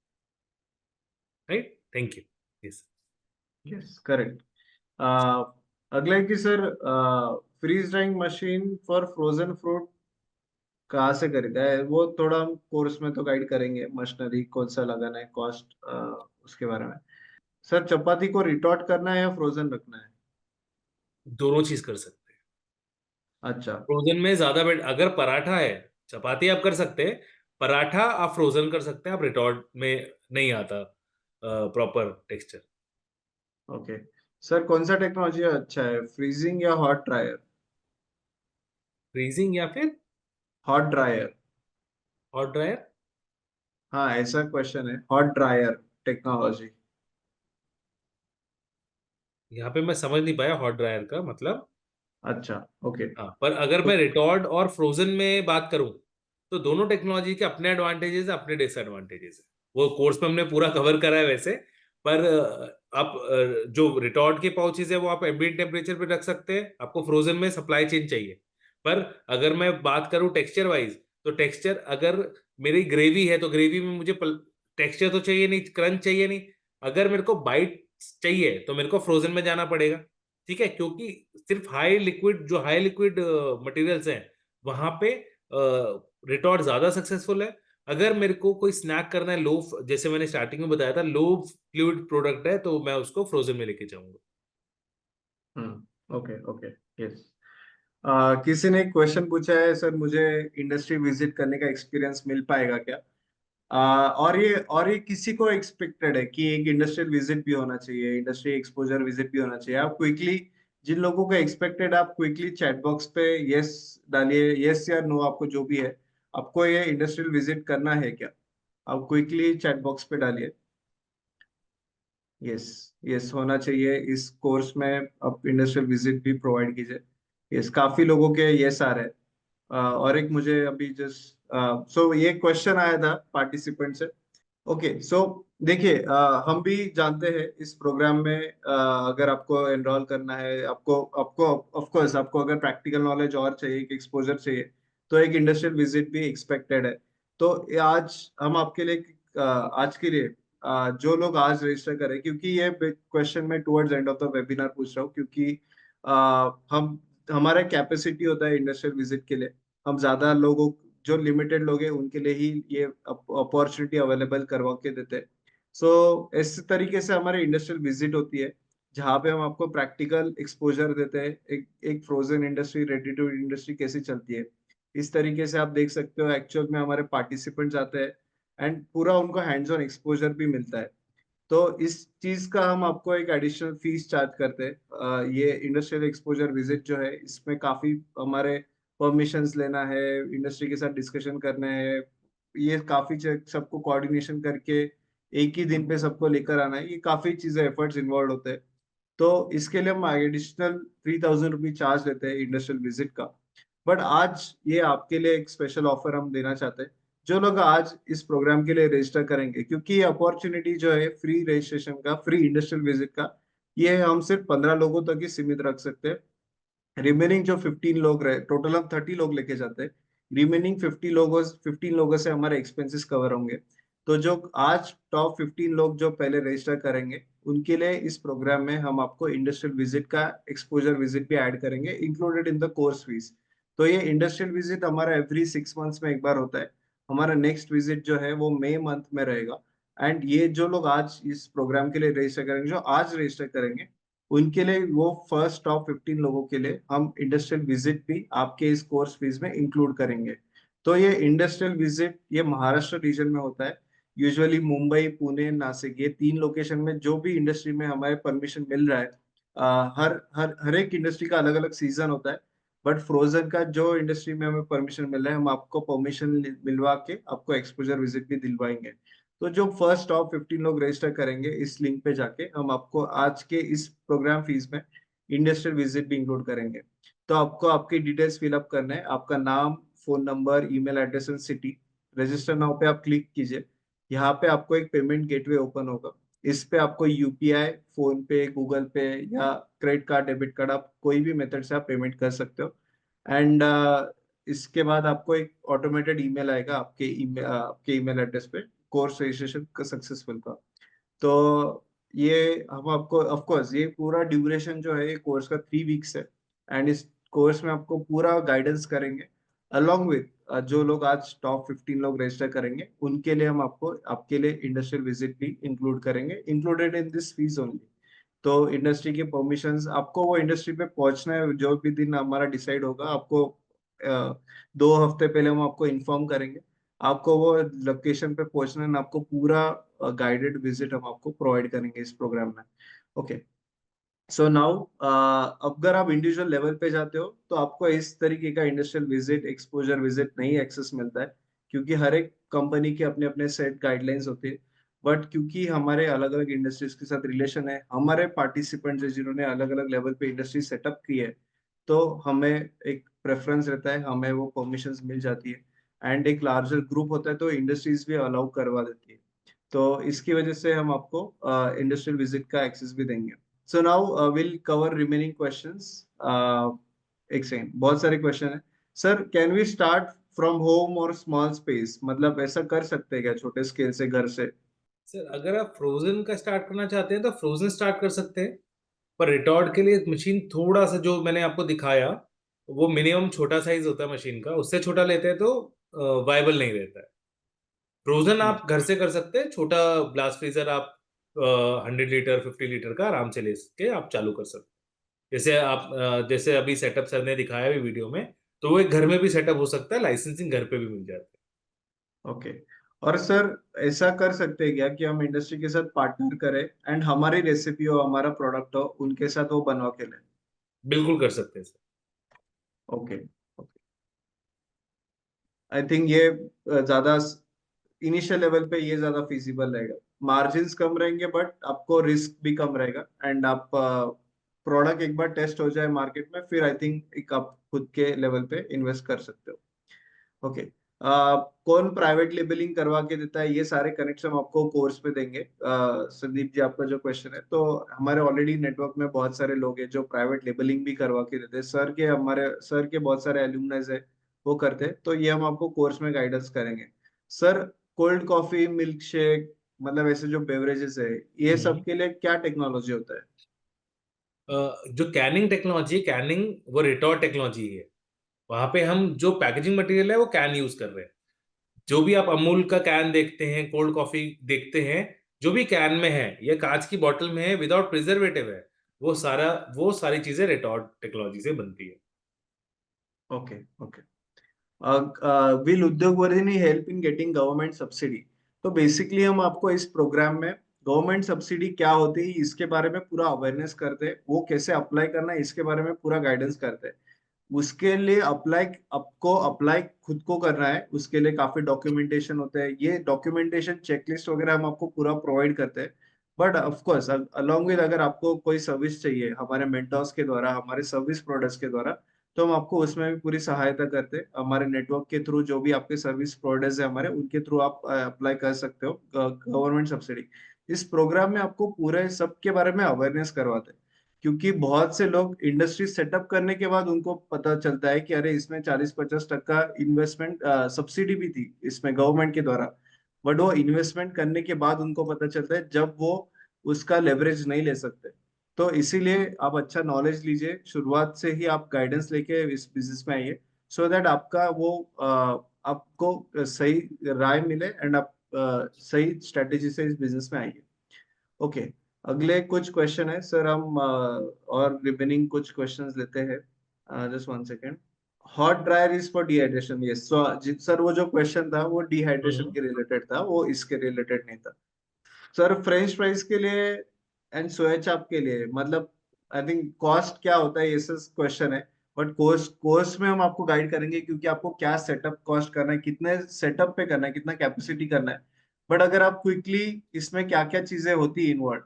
right. Thank you. Yes. Yes, correct. अगला है कि sir freeze drying machine for frozen fruit कहाँ से खरीदा है? वो थोड़ा हम कोर्स में तो गाइड करेंगे, मशीनरी कौन सा लगाना है, कॉस्ट उसके बारे में। सर चपाती को रिटॉट करना है या फ्रोजन रखना है? दोनों चीज कर सकते हैं। अच्छा। फ्रोजन में ज्यादा बेट, अगर पराठा है, चपाती आप कर सकते हैं, पराठा आप फ्रोजन कर सकते हैं, आप रिटॉर्ट में नहीं आता प्रॉपर टेक्सचर। ओके। सर कौन सा टेक्नोलॉजी अच्छा है, फ्रीजिंग या हॉट ड्रायर? फ्रीजिंग या फिर हॉट ड्रायर। Hot dryer. हाँ, ऐसा क्वेश्चन है, हॉट ड्रायर टेक्नोलॉजी। यहाँ पे मैं समझ नहीं पाया हॉट ड्रायर का मतलब। अच्छा। ओके। हाँ, पर अगर तो मैं रिटॉर्ड और फ्रोजन में बात करूं, तो दोनों टेक्नोलॉजी के अपने एडवांटेजेस अपने डिसएडवांटेजेस है। वो कोर्स में हमने पूरा कवर करा है वैसे, पर आप जो रिटॉर्ट के पाउचेज है वो आप एम्बिएंट टेम्परेचर पे रख सकते हैं, आपको फ्रोजन में सप्लाई चेन चाहिए। पर अगर मैं बात करूं टेक्सचर वाइज, तो टेक्सचर अगर मेरी ग्रेवी है तो ग्रेवी में मुझे टेक्सचर तो चाहिए नहीं, क्रंच चाहिए नहीं। अगर मेरे को बाइट चाहिए तो मेरे को फ्रोजन में जाना पड़ेगा। ठीक है, क्योंकि सिर्फ हाई लिक्विड, जो हाई लिक्विड मटेरियल्स हैं वहां पे रिटॉर्ट ज्यादा सक्सेसफुल है। अगर मेरे को कोई स्नैक करना है लो, जैसे मैंने स्टार्टिंग में बताया था लो फ्लूइड प्रोडक्ट है, तो मैं उसको फ्रोजन में लेके जाऊंगा। Okay okay. यस। किसी ने क्वेश्चन पूछा है सर, मुझे इंडस्ट्री विजिट करने का एक्सपीरियंस मिल पाएगा क्या? और ये किसी को एक्सपेक्टेड है कि एक इंडस्ट्रियल विजिट भी होना चाहिए, इंडस्ट्री एक्सपोजर विजिट भी होना चाहिए। आप क्विकली, जिन लोगों को एक्सपेक्टेड, आप क्विकली चैट बॉक्स पे यस डालिए, यस या नो, आपको जो भी है, आपको ये इंडस्ट्रियल विजिट करना है क्या? आप क्विकली चैट बॉक्स पे डालिए यस। यस होना चाहिए, इस कोर्स में आप इंडस्ट्रियल विजिट भी प्रोवाइड कीजिए। यस, काफी लोगों के यस आ रहे हैं। और एक मुझे अभी जस्ट सो ये क्वेश्चन आया था पार्टिसिपेंट से। ओके सो देखिए, हम भी जानते हैं इस प्रोग्राम में अगर आपको एनरोल करना है, आपको आपको ऑफ कोर्स आपको अगर प्रैक्टिकल नॉलेज और चाहिए, एक एक्सपोजर चाहिए, तो एक इंडस्ट्रियल विजिट भी एक्सपेक्टेड है। तो ये आज हम आपके लिए आज के लिए जो लोग आज रजिस्टर करें, क्योंकि ये क्वेश्चन मैं towards end of the webinar पूछ रहा हूँ, क्योंकि हम हमारा कैपेसिटी होता है इंडस्ट्रियल विजिट के लिए, हम ज्यादा लोगों, जो लिमिटेड लोग हैं उनके लिए ही ये अपॉर्चुनिटी अवेलेबल करवा के देते हैं। सो इस तरीके से हमारी इंडस्ट्रियल विजिट होती है, जहाँ पे हम आपको प्रैक्टिकल एक्सपोजर देते हैं, एक एक frozen industry, ready to industry कैसी चलती है। इस तरीके से आप देख सकते हो, एक्चुअल में हमारे पार्टिसिपेंट्स आते हैं एंड पूरा उनको हैंड्स ऑन एक्सपोजर भी मिलता है। तो इस चीज का हम आपको एक एडिशनल फीस चार्ज करते हैं। ये इंडस्ट्रियल एक्सपोजर विजिट जो है, इसमें काफी हमारे परमिशंस लेना है, इंडस्ट्री के साथ डिस्कशन करना है, ये काफी सबको कोऑर्डिनेशन करके एक ही दिन पे सबको लेकर आना है, ये काफी चीजें एफर्ट्स इन्वॉल्व होते हैं। तो इसके लिए हम एडिशनल 3,000 रुपये चार्ज लेते हैं इंडस्ट्रियल विजिट का। बट आज ये आपके लिए एक स्पेशल ऑफर हम देना चाहते हैं, जो लोग आज इस प्रोग्राम के लिए रजिस्टर करेंगे, क्योंकि ये अपॉर्चुनिटी जो है फ्री रजिस्ट्रेशन का, फ्री इंडस्ट्रियल विजिट का, ये हम सिर्फ 15 लोगों तक ही सीमित रख सकते हैं। रिमेनिंग जो 15 लोग रहे, टोटल हम 30 लोग लेके जाते हैं, रिमेनिंग 15 लोगों से हमारे एक्सपेंसेस कवर होंगे। तो जो आज टॉप 15 लोग जो पहले रजिस्टर करेंगे, उनके लिए इस प्रोग्राम में हम आपको इंडस्ट्रियल विजिट का एक्सपोजर विजिट भी ऐड करेंगे, included in the course fees. तो ये इंडस्ट्रियल विजिट हमारा एवरी 6 मंथ्स में एक बार होता है। हमारा नेक्स्ट विजिट जो है वो मई मंथ में रहेगा। एंड ये जो लोग आज इस प्रोग्राम के लिए रजिस्टर करेंगे, जो आज रजिस्टर करेंगे, उनके लिए, वो फर्स्ट टॉप 15 लोगों के लिए हम इंडस्ट्रियल विजिट भी आपके इस कोर्स फीस में इंक्लूड करेंगे। तो ये इंडस्ट्रियल विजिट ये महाराष्ट्र रीजन में होता है। यूजुअली मुंबई, पुणे, नासिक, ये 3 लोकेशन में जो भी इंडस्ट्री में हमारे परमिशन मिल रहा है। हर हर हर एक इंडस्ट्री का अलग अलग सीजन होता है। बट फ्रोजन का जो इंडस्ट्री में हमें परमिशन मिल रहा है, हम आपको परमिशन मिलवा के आपको एक्सपोजर विजिट भी दिलवाएंगे। तो जो फर्स्ट टॉप 15 लोग रजिस्टर करेंगे, इस लिंक पे जाके हम आपको आज के इस प्रोग्राम फीस में इंडस्ट्रियल विजिट भी इंक्लूड करेंगे। तो आपको आपकी डिटेल्स फिलअप करना है, आपका नाम, phone number, email address and city. Register now पे आप क्लिक कीजिए। यहाँ पे आपको एक पेमेंट गेटवे ओपन होगा। इस पे आपको यूपीआई, फोन पे, गूगल पे या क्रेडिट कार्ड, डेबिट कार्ड, आप कोई भी मेथड से आप पेमेंट कर सकते हो। एंड इसके बाद आपको एक ऑटोमेटेड ईमेल आएगा आपके ईमेल एड्रेस पे, कोर्स रजिस्ट्रेशन का सक्सेसफुल का। तो ये हम आपको, ऑफ कोर्स ये पूरा ड्यूरेशन जो है, ये कोर्स का 3 वीक्स है। एंड इस कोर्स में आपको पूरा गाइडेंस करेंगे, अलोंग विथ जो लोग आज टॉप 15 लोग रजिस्टर करेंगे, उनके लिए हम आपको, आपके लिए इंडस्ट्रियल विजिट भी इंक्लूड करेंगे, included in this fees only. तो इंडस्ट्री के परमिशंस, आपको वो इंडस्ट्री पे पहुंचना है, जो भी दिन हमारा डिसाइड होगा, आपको 2 हफ्ते पहले हम आपको इन्फॉर्म करेंगे। आपको वो लोकेशन पे पहुंचना है, आपको पूरा गाइडेड विजिट हम आपको प्रोवाइड करेंगे इस प्रोग्राम में। ओके। सो नाउ अगर आप इंडिविजुअल लेवल पे जाते हो, तो आपको इस तरीके का इंडस्ट्रियल विजिट, एक्सपोजर विजिट नहीं एक्सेस मिलता है, क्योंकि हर एक कंपनी के अपने अपने सेट गाइडलाइंस होती है। बट क्योंकि हमारे अलग अलग इंडस्ट्रीज के साथ रिलेशन है, हमारे पार्टिसिपेंट्स है जिन्होंने अलग अलग लेवल पे इंडस्ट्री सेटअप की है, तो हमें एक प्रेफरेंस रहता है, हमें वो परमिशंस मिल जाती है। एंड एक लार्जर ग्रुप होता है, तो इंडस्ट्रीज भी अलाउ करवा देती है। तो इसकी वजह से हम आपको इंडस्ट्रियल विजिट का एक्सेस भी देंगे। So now will cover remaining questions. एक सेकंड, बहुत सारे क्वेश्चन है। Sir can we start from home और स्मॉल स्पेस, मतलब ऐसा कर सकते हैं क्या छोटे स्केल से घर से? सर अगर आप फ्रोजन का स्टार्ट करना चाहते हैं तो फ्रोजन स्टार्ट कर सकते हैं, पर रिटॉर्ड के लिए मशीन थोड़ा सा जो मैंने आपको दिखाया वो मिनिमम छोटा साइज होता है मशीन का, उससे छोटा लेते हैं तो वायबल नहीं रहता है। फ्रोजन आप घर से कर सकते हैं, छोटा ग्लास फ्रीजर आप 100 लीटर 50 लीटर का आराम से ले के आप चालू कर सकते हैं। जैसे आप जैसे अभी सेटअप सर ने दिखाया भी वीडियो में, तो वो एक घर में भी सेटअप हो सकता है, लाइसेंसिंग घर पे भी मिल जाता है। ओके। और सर ऐसा कर सकते हैं क्या कि हम इंडस्ट्री के साथ पार्टनर करें एंड हमारी रेसिपी हो, हमारा प्रोडक्ट हो, उनके साथ वो बनवा के लें? बिल्कुल कर सकते हैं सर। ओके। आई थिंक ये ज्यादा इनिशियल लेवल पे ये ज्यादा फिजिबल रहेगा। मार्जिन्स कम रहेंगे बट आपको रिस्क भी कम रहेगा, एंड आप प्रोडक्ट एक बार टेस्ट हो जाए मार्केट में, फिर आई थिंक एक आप खुद के लेवल पे इन्वेस्ट कर सकते हो। ओके। कौन प्राइवेट लेबलिंग करवा के देता है, ये सारे कनेक्ट हम आपको कोर्स पे देंगे। संदीप जी, आपका जो क्वेश्चन है, तो हमारे ऑलरेडी नेटवर्क में बहुत सारे लोग हैं जो प्राइवेट लेबलिंग भी करवा के देते हैं। हमारे सर के बहुत सारे एल्यूमनाइज है, वो करते हैं, तो ये हम आपको कोर्स में गाइडेंस करेंगे। Sir cold coffee, milk shake, मतलब ऐसे जो बेवरेजेस है, ये सब हम्म। के लिए क्या टेक्नोलॉजी होता है? जो कैनिंग टेक्नोलॉजी है, कैनिंग वो रिटॉर्ट टेक्नोलॉजी है। वहां पे हम जो पैकेजिंग मटेरियल है वो कैन यूज कर रहे हैं। जो भी आप अमूल का कैन देखते हैं, कोल्ड कॉफी देखते हैं, जो भी कैन में है या कांच की बोतल में है विदाउट प्रिजर्वेटिव है, वो सारी चीजें रिटॉर्ट टेक्नोलॉजी से बनती है। ओके। ओके। विल उद्योग Vardhini help in getting government subsidy? तो बेसिकली हम आपको इस प्रोग्राम में गवर्नमेंट सब्सिडी क्या होती है इसके बारे में पूरा अवेयरनेस करते हैं, वो कैसे अप्लाई करना है इसके बारे में पूरा गाइडेंस करते हैं। उसके लिए अप्लाई खुद को करना है, उसके लिए काफी डॉक्यूमेंटेशन होते हैं, ये डॉक्यूमेंटेशन चेकलिस्ट वगैरह हम आपको पूरा प्रोवाइड करते हैं। But of course along with, अगर आपको कोई सर्विस चाहिए हमारे मेंटर्स के द्वारा, हमारे सर्विस प्रोडक्ट्स के द्वारा, तो हम आपको उसमें भी पूरी सहायता करते हैं। हमारे नेटवर्क के थ्रू जो भी आपके सर्विस प्रोवाइडर्स है हमारे, उनके थ्रू आप अप्लाई कर सकते हो गवर्नमेंट सब्सिडी। इस प्रोग्राम में आपको पूरे सब के बारे में अवेयरनेस करवाते हैं, क्योंकि बहुत से लोग इंडस्ट्री सेटअप करने के बाद उनको पता चलता है कि अरे इसमें 40-50% इन्वेस्टमेंट सब्सिडी भी थी इसमें गवर्नमेंट के द्वारा। बट वो इन्वेस्टमेंट करने के बाद उनको पता चलता है जब वो उसका लेवरेज नहीं ले सकते। तो इसीलिए आप अच्छा नॉलेज लीजिए, शुरुआत से ही आप गाइडेंस लेके इस बिजनेस में आइए, सो दैट आपका वो आपको सही राय मिले एंड आप सही स्ट्रेटेजी से इस बिजनेस में आइए। ओके। अगले कुछ क्वेश्चन है सर, हम और रिमेनिंग कुछ क्वेश्चंस लेते हैं। Just one second. Hot dryer is for dehydration, yes sir, वो जो क्वेश्चन था वो डिहाइड्रेशन हम्म। के रिलेटेड था, वो इसके रिलेटेड नहीं था। सर फ्रेंच फ्राइज के लिए एंड सोया चाप के लिए, मतलब आई थिंक कॉस्ट क्या होता है, ये सब क्वेश्चन है। बट कोर्स कोर्स में हम आपको गाइड करेंगे, क्योंकि आपको क्या सेटअप कॉस्ट करना है, कितने सेटअप पे करना है, कितना कैपेसिटी करना है। बट अगर आप क्विकली इसमें क्या क्या चीजें होती है इन्वॉल्व,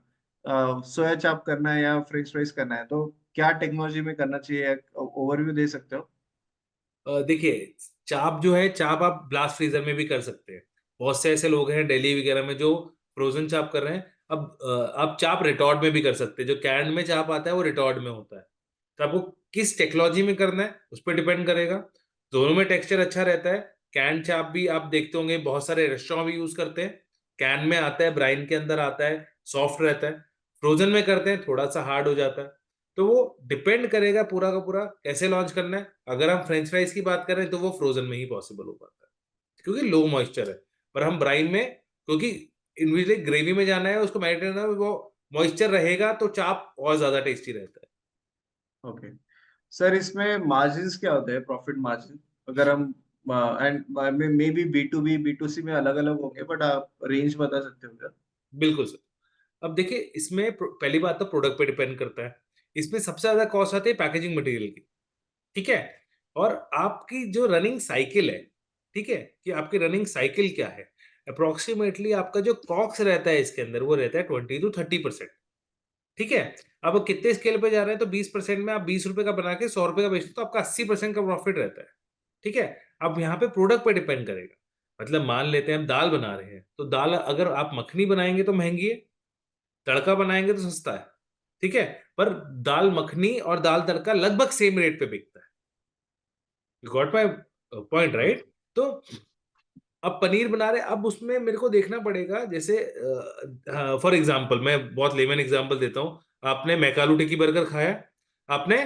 सोया चाप करना है या फ्रेंच फ्राइज करना है, तो क्या टेक्नोलॉजी में करना चाहिए, ओवरव्यू दे सकते हो? देखिए, चाप जो है, चाप आप ब्लास्ट फ्रीजर में भी कर सकते हैं। बहुत से ऐसे लोग हैं दिल्ली वगैरह में जो फ्रोजन चाप कर रहे हैं। अब आप चाप रिटॉर्ड में भी कर सकते हैं। जो कैन में चाप आता है वो रिटॉर्ड में होता है। तो आपको किस टेक्नोलॉजी में करना है उस पर डिपेंड करेगा। दोनों में टेक्सचर अच्छा रहता है। कैन चाप भी आप देखते होंगे बहुत सारे रेस्टोरेंट भी यूज करते हैं। कैन में आता है, ब्राइन के अंदर आता है, सॉफ्ट रहता है। फ्रोजन में करते हैं थोड़ा सा हार्ड हो जाता है। तो वो डिपेंड करेगा पूरा का पूरा कैसे लॉन्च करना है। अगर हम फ्रेंच फ्राइज की बात करें तो वो फ्रोजन में ही पॉसिबल हो पाता है, क्योंकि लो मॉइस्चर है। पर हम ब्राइन में, क्योंकि इंडिविजुअली ग्रेवी में जाना है, उसको मैरिनेट करना है, वो मॉइस्चर रहेगा तो चाप और ज्यादा टेस्टी रहता है। ओके। सर इसमें मार्जिन्स क्या होते हैं, प्रॉफिट मार्जिन? अगर हम and may be B2B B2C में अलग अलग होंगे, बट आप रेंज बता सकते हो क्या? बिल्कुल सर। अब देखिए, इसमें पहली बात तो प्रोडक्ट पे डिपेंड करता है। इसमें सबसे ज्यादा कॉस्ट आती है पैकेजिंग मटेरियल की। ठीक है। और आपकी जो रनिंग साइकिल है, ठीक है, कि आपकी रनिंग साइकिल क्या है, अप्रोक्सीमेटली आपका जो कॉक्स रहता है इसके अंदर वो रहता है 20 to 30%। ठीक है। अब वो कितने स्केल पे जा रहे हैं, तो 20% में आप 20 रुपए का बना के 100 रुपए का बेचते हो तो आपका 80% का प्रॉफिट रहता है। ठीक है। अब यहाँ पे प्रोडक्ट पे डिपेंड करेगा। मतलब मान लेते हैं हम दाल बना रहे हैं, तो दाल अगर आप मखनी बनाएंगे तो महंगी है, तड़का बनाएंगे तो सस्ता है, ठीक है। पर दाल मखनी और दाल तड़का लगभग सेम रेट पे बिकता है। You got my point, right? तो अब पनीर बना रहे, अब उसमें मेरे को देखना पड़ेगा, जैसे फॉर एग्जांपल मैं बहुत लेमन एग्जांपल देता हूँ। आपने मैकालू टिक्की बर्गर खाया, आपने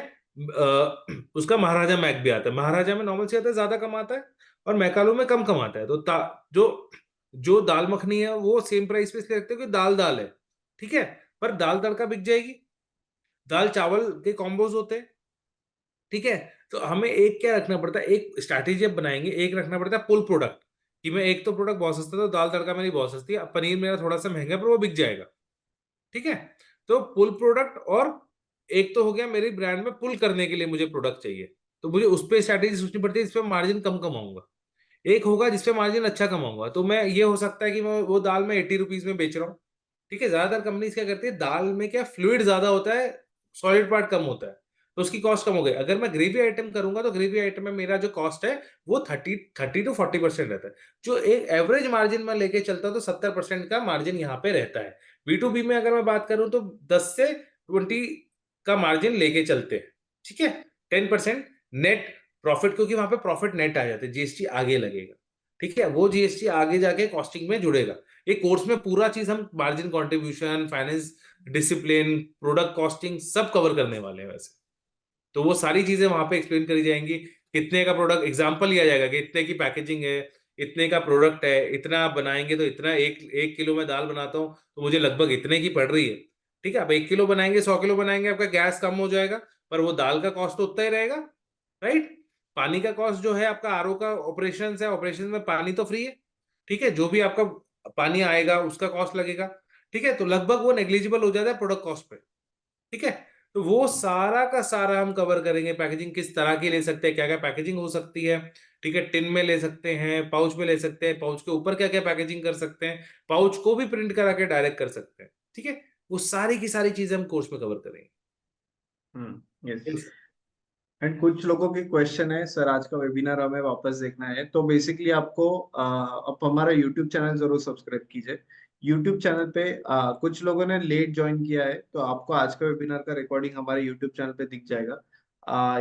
उसका महाराजा मैक भी आता है। महाराजा में नॉर्मल से आता है, ज्यादा कमाता है, और मैकालू में कम कमाता है। तो जो जो दाल मखनी है वो सेम प्राइस पे इसलिए रखते हो कि दाल दाल है, ठीक है। पर दाल तड़का बिक जाएगी, दाल चावल के कॉम्बोज होते हैं, ठीक है। तो हमें एक क्या रखना पड़ता है, एक स्ट्रैटेजी अब बनाएंगे, एक रखना पड़ता है पुल प्रोडक्ट, कि मैं एक तो प्रोडक्ट बहुत सस्ता था, तो दाल तड़का मेरी बहुत सस्ती है, अब पनीर मेरा थोड़ा सा महंगा है पर वो बिक जाएगा, ठीक है। तो पुल प्रोडक्ट, और एक तो हो गया मेरी ब्रांड में पुल करने के लिए मुझे प्रोडक्ट चाहिए, तो मुझे उस पर स्ट्रैटेजी सोचनी पड़ती है, इस पर मार्जिन कम कमाऊंगा। एक होगा जिसपे मार्जिन अच्छा कमाऊंगा, तो मैं ये हो सकता है कि मैं वो दाल में 80 रुपीज में बेच रहा हूँ, ठीक है। ज्यादातर कंपनीज क्या करती है, दाल में क्या फ्लूइड ज्यादा होता है, सॉलिड पार्ट कम होता है, तो उसकी कॉस्ट कम हो गई। अगर मैं ग्रेवी आइटम करूंगा तो ग्रेवी आइटम में मेरा जो कॉस्ट है वो 30 टू 40% रहता है। जो एक एवरेज मार्जिन में लेके चलता हूं तो 70% का मार्जिन यहाँ पे रहता है। B2B में अगर मैं बात करूं तो 10 से 20 का मार्जिन लेके चलते हैं, ठीक है। 10% नेट प्रॉफिट, क्योंकि वहां पे प्रॉफिट नेट आ जाते हैं, जीएसटी आगे लगेगा, ठीक है। वो जीएसटी आगे जाके कॉस्टिंग में जुड़ेगा। ये कोर्स में पूरा चीज हम margin contribution, finance discipline, product costing सब कवर करने वाले हैं वैसे। तो वो सारी चीजें वहां पे एक्सप्लेन करी जाएंगी। कितने का प्रोडक्ट एग्जांपल लिया जाएगा कि इतने की पैकेजिंग है, इतने का प्रोडक्ट है, इतना आप बनाएंगे तो इतना, एक एक किलो में दाल बनाता हूँ तो मुझे लगभग इतने की पड़ रही है, ठीक है। अब 1 किलो बनाएंगे, 100 किलो बनाएंगे, आपका गैस कम हो जाएगा, पर वो दाल का कॉस्ट तो उतना ही रहेगा, राइट। पानी का कॉस्ट जो है आपका, आरओ का ऑपरेशन है, ऑपरेशन में पानी तो फ्री है, ठीक है। जो भी आपका पानी आएगा उसका कॉस्ट लगेगा, ठीक है। तो लगभग वो नेग्लिजिबल हो जाता है प्रोडक्ट कॉस्ट पे, ठीक है। तो वो सारा का सारा हम कवर करेंगे। पैकेजिंग किस तरह की ले सकते हैं, क्या क्या पैकेजिंग हो सकती है, ठीक है। टिन में ले सकते हैं, पाउच में ले सकते हैं, पाउच के ऊपर क्या क्या पैकेजिंग कर सकते हैं, पाउच को भी प्रिंट करा के डायरेक्ट कर सकते हैं, ठीक है। वो सारी की सारी चीजें हम कोर्स में कवर करेंगे। यस। एंड कुछ लोगों के क्वेश्चन है, सर आज का वेबिनार हमें वापस देखना है, तो बेसिकली आपको आप हमारा यूट्यूब चैनल जरूर सब्सक्राइब कीजिए। यूट्यूब चैनल पे कुछ लोगों ने लेट ज्वाइन किया है, तो आपको आज का वेबिनार का रिकॉर्डिंग हमारे यूट्यूब चैनल पे दिख जाएगा।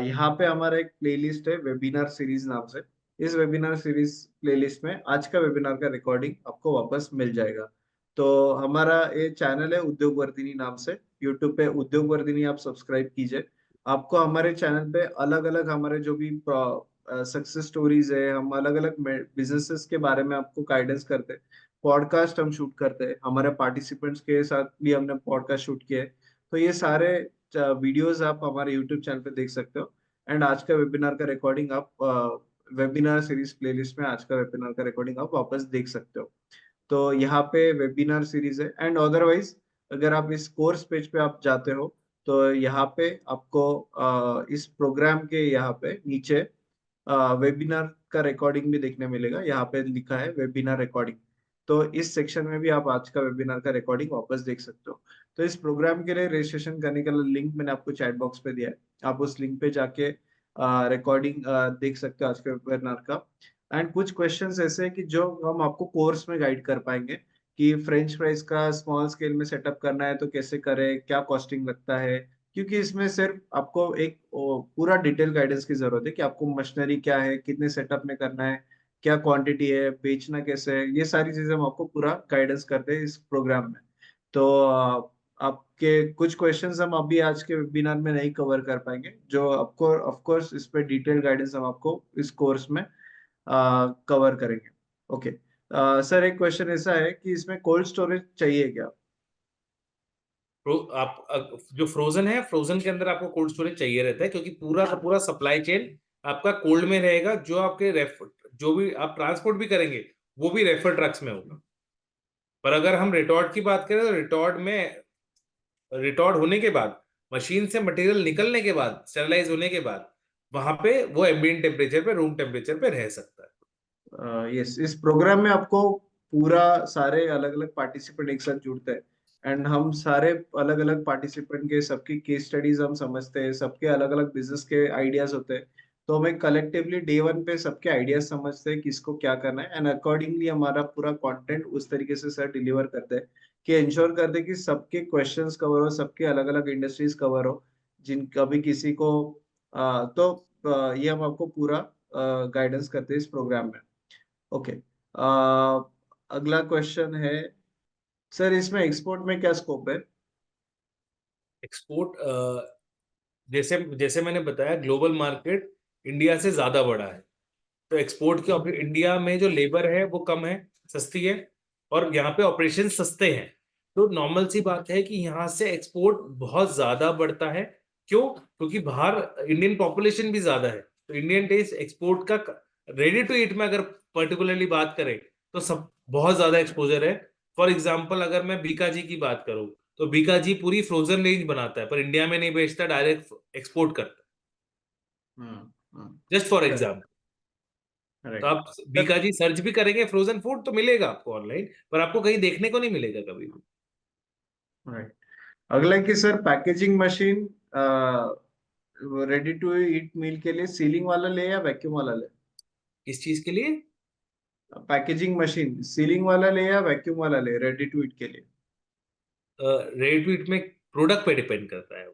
यहाँ पे हमारा एक प्लेलिस्ट है वेबिनार सीरीज नाम से। इस वेबिनार सीरीज प्लेलिस्ट में आज का वेबिनार का रिकॉर्डिंग आपको वापस मिल जाएगा। तो हमारा ये चैनल है उद्योग वर्धिनी नाम से, यूट्यूब पे उद्योग वर्धिनी आप सब्सक्राइब कीजिए। आपको हमारे चैनल पे अलग अलग हमारे जो भी सक्सेस स्टोरीज है, हम अलग अलग बिजनेसेस के बारे में आपको गाइडेंस करते हैं। पॉडकास्ट हम शूट करते हैं, हमारे पार्टिसिपेंट्स के साथ भी हमने पॉडकास्ट शूट किए हैं। तो ये सारे वीडियोस आप हमारे यूट्यूब चैनल पे देख सकते हो। एंड आज का वेबिनार का रिकॉर्डिंग आप वेबिनार सीरीज प्लेलिस्ट में आज का वेबिनार का रिकॉर्डिंग आप वापस देख सकते हो। तो यहाँ पे वेबिनार सीरीज है। एंड अदरवाइज अगर आप इस कोर्स पेज पे आप जाते हो, तो यहाँ पे आपको इस प्रोग्राम के यहाँ पे नीचे वेबिनार का रिकॉर्डिंग भी देखने मिलेगा। यहाँ पे लिखा है वेबिनार रिकॉर्डिंग। तो इस सेक्शन में भी आप आज का वेबिनार का रिकॉर्डिंग वापस देख सकते हो। तो इस प्रोग्राम के लिए रजिस्ट्रेशन करने का लिंक मैंने आपको चैट बॉक्स पे दिया है। आप उस लिंक पे जाके रिकॉर्डिंग देख सकते हो आज के वेबिनार का। एंड कुछ क्वेश्चंस ऐसे हैं कि जो हम आपको कोर्स में गाइड कर पाएंगे, कि फ्रेंच फ्राइज का स्मॉल स्केल में सेटअप करना है तो कैसे करें, क्या कॉस्टिंग लगता है। क्योंकि इसमें सिर्फ आपको एक पूरा डिटेल गाइडेंस की जरूरत है कि आपको मशीनरी क्या है, कितने सेटअप में करना है, क्या क्वांटिटी है, बेचना कैसे है, ये सारी चीजें हम आपको पूरा गाइडेंस करते हैं इस प्रोग्राम में। तो आपके कुछ क्वेश्चंस हम अभी आज के वेबिनार में नहीं कवर कर पाएंगे, जो आपको ऑफ कोर्स इस पे डिटेल गाइडेंस हम आपको इस कोर्स में कवर करेंगे। ओके। सर एक क्वेश्चन ऐसा है कि इसमें कोल्ड स्टोरेज चाहिए क्या? आप जो फ्रोजन है, फ्रोजन के अंदर आपको कोल्ड स्टोरेज चाहिए रहता है, क्योंकि पूरा का पूरा सप्लाई चेन आपका कोल्ड में रहेगा। जो आपके जो भी आप ट्रांसपोर्ट भी करेंगे वो भी रेफर ट्रक्स में होगा। पर अगर हम रिटॉर्ट की बात करें तो रिटॉर्ट होने के बाद, मशीन से मटेरियल निकलने के बाद, स्टेरलाइज होने के बाद, वहां पे वो एम्बिएंट टेम्परेचर पे, रूम टेम्परेचर पे रह सकता है। यस, इस प्रोग्राम में आपको पूरा सारे अलग अलग पार्टिसिपेंट एक साथ जुड़ते हैं। एंड हम सारे अलग अलग पार्टिसिपेंट के सबकी केस स्टडीज हम समझते हैं, सबके अलग अलग बिजनेस के आइडियाज होते हैं। तो हमें कलेक्टिवली डे वन पे सबके आइडियाज समझते हैं किसको क्या करना है, एंड अकॉर्डिंगली हमारा पूरा कंटेंट उस तरीके से सर डिलीवर करते हैं कि इंश्योर करते हैं कि सबके क्वेश्चंस कवर हो, सबके अलग अलग इंडस्ट्रीज कवर हो, जिन कभी किसी को ये हम आपको पूरा गाइडेंस करते हैं इस प्रोग्राम में। ओके, अगला क्वेश्चन है सर, इसमें एक्सपोर्ट में क्या स्कोप है? एक्सपोर्ट, जैसे जैसे मैंने बताया, ग्लोबल मार्केट इंडिया से ज्यादा बड़ा है। तो एक्सपोर्ट की इंडिया में जो लेबर है वो कम है, सस्ती है, और यहाँ पे ऑपरेशन सस्ते हैं। तो नॉर्मल सी बात है कि यहाँ से एक्सपोर्ट बहुत ज्यादा बढ़ता है। क्यों? क्योंकि बाहर इंडियन पॉपुलेशन भी ज्यादा है। तो इंडियन टेस्ट एक्सपोर्ट का, रेडी टू ईट में अगर पर्टिकुलरली बात करें, तो सब बहुत ज्यादा एक्सपोजर है। फॉर एग्जाम्पल, अगर मैं बीकाजी की बात करूं, तो बीकाजी पूरी फ्रोजन रेंज बनाता है, पर इंडिया में नहीं बेचता, डायरेक्ट एक्सपोर्ट करता हम्म। है, जस्ट फॉर करेक्ट। एग्जाम्पल। तो करेक्ट। आप बीकाजी सर्च भी करेंगे फ्रोजन फूड तो मिलेगा आपको ऑनलाइन, पर आपको कहीं देखने को नहीं मिलेगा कभी भी। राइट। अगला है कि sir, packaging machine ready to eat meal के लिए सीलिंग वाला ले या वैक्यूम वाला ले? किस चीज के लिए? पैकेजिंग मशीन सीलिंग वाला ले या वैक्यूम वाला ले रेडी टू ईट के लिए? रेट वीट में प्रोडक्ट पे डिपेंड करता है।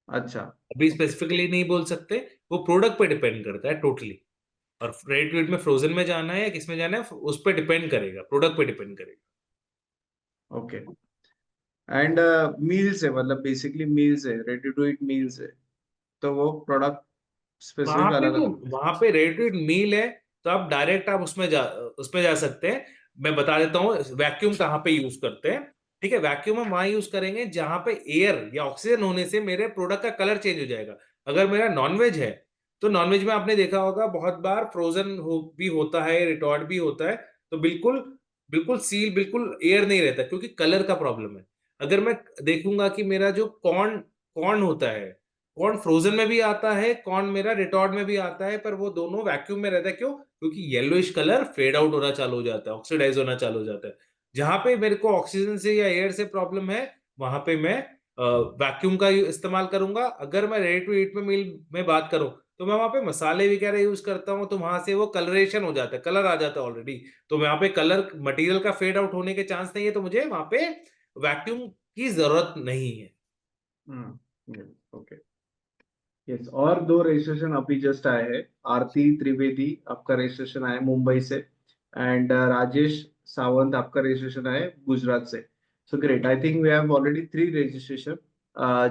अच्छा। अभी स्पेसिफिकली नहीं बोल सकते, वो प्रोडक्ट पे डिपेंड करता है टोटली। और रेट वीट में फ्रोजन में जाना है या किस में जाना है, उस पर डिपेंड करेगा, प्रोडक्ट पे डिपेंड करेगा। ओके। एंड मील्स है, मतलब बेसिकली मील्स है, रेडी टू ईट मील्स है, तो वो प्रोडक्ट वहां स्पेसिफिक पे अलग तो, अलग है। वहां पे रेडी टू ईट मील है, तो आप डायरेक्ट आप उसमें जा सकते हैं। मैं बता देता हूँ वैक्यूम कहाँ पे यूज करते हैं। ठीक है, वैक्यूम हम वहां यूज करेंगे जहां पे एयर या ऑक्सीजन होने से मेरे प्रोडक्ट का कलर चेंज हो जाएगा। अगर मेरा नॉनवेज है, तो नॉनवेज में आपने देखा होगा बहुत बार फ्रोजन भी होता है, रिटॉर्ड भी होता है। तो बिल्कुल बिल्कुल सील, बिल्कुल एयर नहीं रहता, क्योंकि कलर का प्रॉब्लम है। अगर मैं देखूंगा कि मेरा जो कॉर्न कॉर्न होता है, कॉर्न फ्रोजन में भी आता है, कॉर्न मेरा रिटॉर्ड में भी आता है, पर वो दोनों वैक्यूम में रहता है। क्यों? क्योंकि येलोइश कलर फेड आउट होना चालू हो जाता है, ऑक्सीडाइज होना चालू हो जाता है। जहां पे मेरे को ऑक्सीजन से या एयर से प्रॉब्लम है, वहां पे मैं वैक्यूम का इस्तेमाल करूंगा। अगर मैं रेडी टू ईट में मील में बात करूं, तो मैं वहां पे मसाले वगैरह यूज करता हूं, तो वहां से वो कलरेशन हो जाता है, कलर आ जाता है ऑलरेडी। तो वहां पे कलर मटेरियल का फेड आउट होने के चांस नहीं है, तो मुझे वहां पे वैक्यूम की जरूरत नहीं है। हम्म। ओके। यस, और दो रजिस्ट्रेशन अभी जस्ट आए हैं। आरती त्रिवेदी आपका रजिस्ट्रेशन आया है मुंबई से, एंड राजेश सावंत आपका रजिस्ट्रेशन आया है गुजरात से। So great, I think we have already 3 registration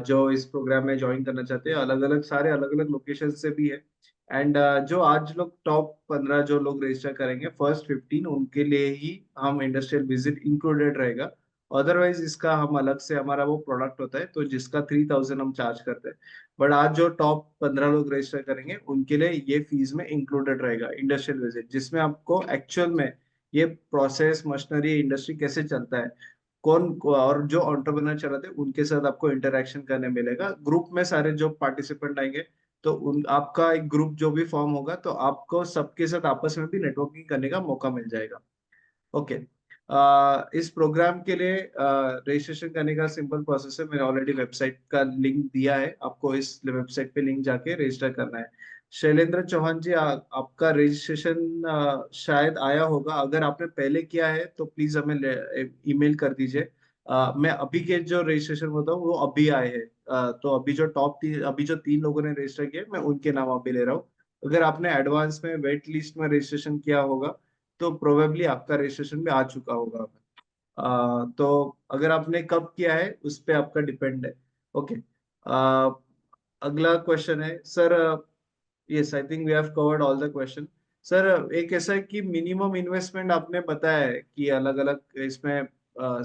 जो इस प्रोग्राम में ज्वाइन करना चाहते हैं, अलग अलग सारे अलग अलग लोकेशन से भी है। एंड जो आज लोग टॉप 15 जो लोग रजिस्टर करेंगे, फर्स्ट 15 उनके लिए ही हम इंडस्ट्रियल विजिट इंक्लूडेड रहेगा। अदरवाइज इसका हम अलग से, हमारा वो प्रोडक्ट होता है तो जिसका 3000 हम चार्ज करते हैं। बट आज जो टॉप 15 लोग रजिस्टर करेंगे उनके लिए ये फीस में इंक्लूडेड रहेगा इंडस्ट्रियल विजिट, जिसमें आपको एक्चुअल में ये प्रोसेस मशीनरी इंडस्ट्री कैसे चलता है, और जो एंटरप्रेन्योर चलाते हैं उनके साथ आपको इंटरेक्शन करने मिलेगा। ग्रुप में सारे जो पार्टिसिपेंट आएंगे, तो उन आपका एक ग्रुप जो भी फॉर्म होगा, तो आपको सबके साथ आपस में भी नेटवर्किंग करने का मौका मिल जाएगा। ओके। इस प्रोग्राम के लिए रजिस्ट्रेशन करने का सिंपल प्रोसेस है, मैंने ऑलरेडी वेबसाइट का लिंक दिया है आपको, इस वेबसाइट पे लिंक जाके रजिस्टर करना है। शैलेंद्र चौहान जी, आपका रजिस्ट्रेशन शायद आया होगा, अगर आपने पहले किया है तो प्लीज हमें ईमेल कर दीजिए। मैं अभी के जो रजिस्ट्रेशन होता हूँ वो अभी आए हैं। तो अभी जो 3 लोगों ने रजिस्टर किया मैं उनके नाम अभी ले रहा हूँ। अगर आपने एडवांस में वेट लिस्ट में रजिस्ट्रेशन किया होगा, तो प्रोबेबली आपका रजिस्ट्रेशन भी आ चुका होगा। तो अगर आपने कब किया है उस पे आपका डिपेंड है। ओके। अगला क्वेश्चन है sir, yes I think we have covered all the question. Sir, एक ऐसा है कि मिनिमम इन्वेस्टमेंट आपने बताया है कि अलग अलग इसमें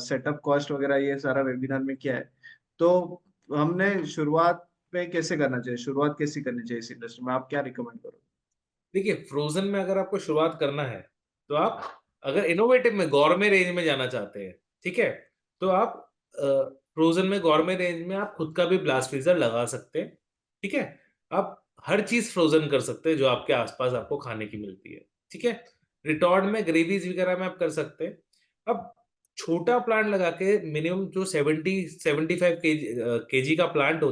सेटअप कॉस्ट वगैरह ये सारा वेबिनार में किया है, तो हमने शुरुआत में कैसे करना चाहिए, शुरुआत कैसे करनी चाहिए इस इंडस्ट्री में, आप क्या रिकमेंड करोगे? देखिए, फ्रोजन में अगर आपको शुरुआत करना है, तो आप अगर इनोवेटिव में गौरमे रेंज में जाना चाहते हैं, ठीक है, तो आप फ्रोजन में गौरमे रेंज में आप खुद का भी ब्लास्ट फ्रीजर लगा सकते हैं। ठीक है, आप हर चीज फ्रोजन कर सकते हैं जो आपके आसपास आपको खाने की मिलती है। ठीक है, रिटॉर्ड में ग्रेवीज वगैरह में आप कर सकते हैं। अब छोटा प्लांट लगा के, मिनिमम जो 70-75 केजी का प्लांट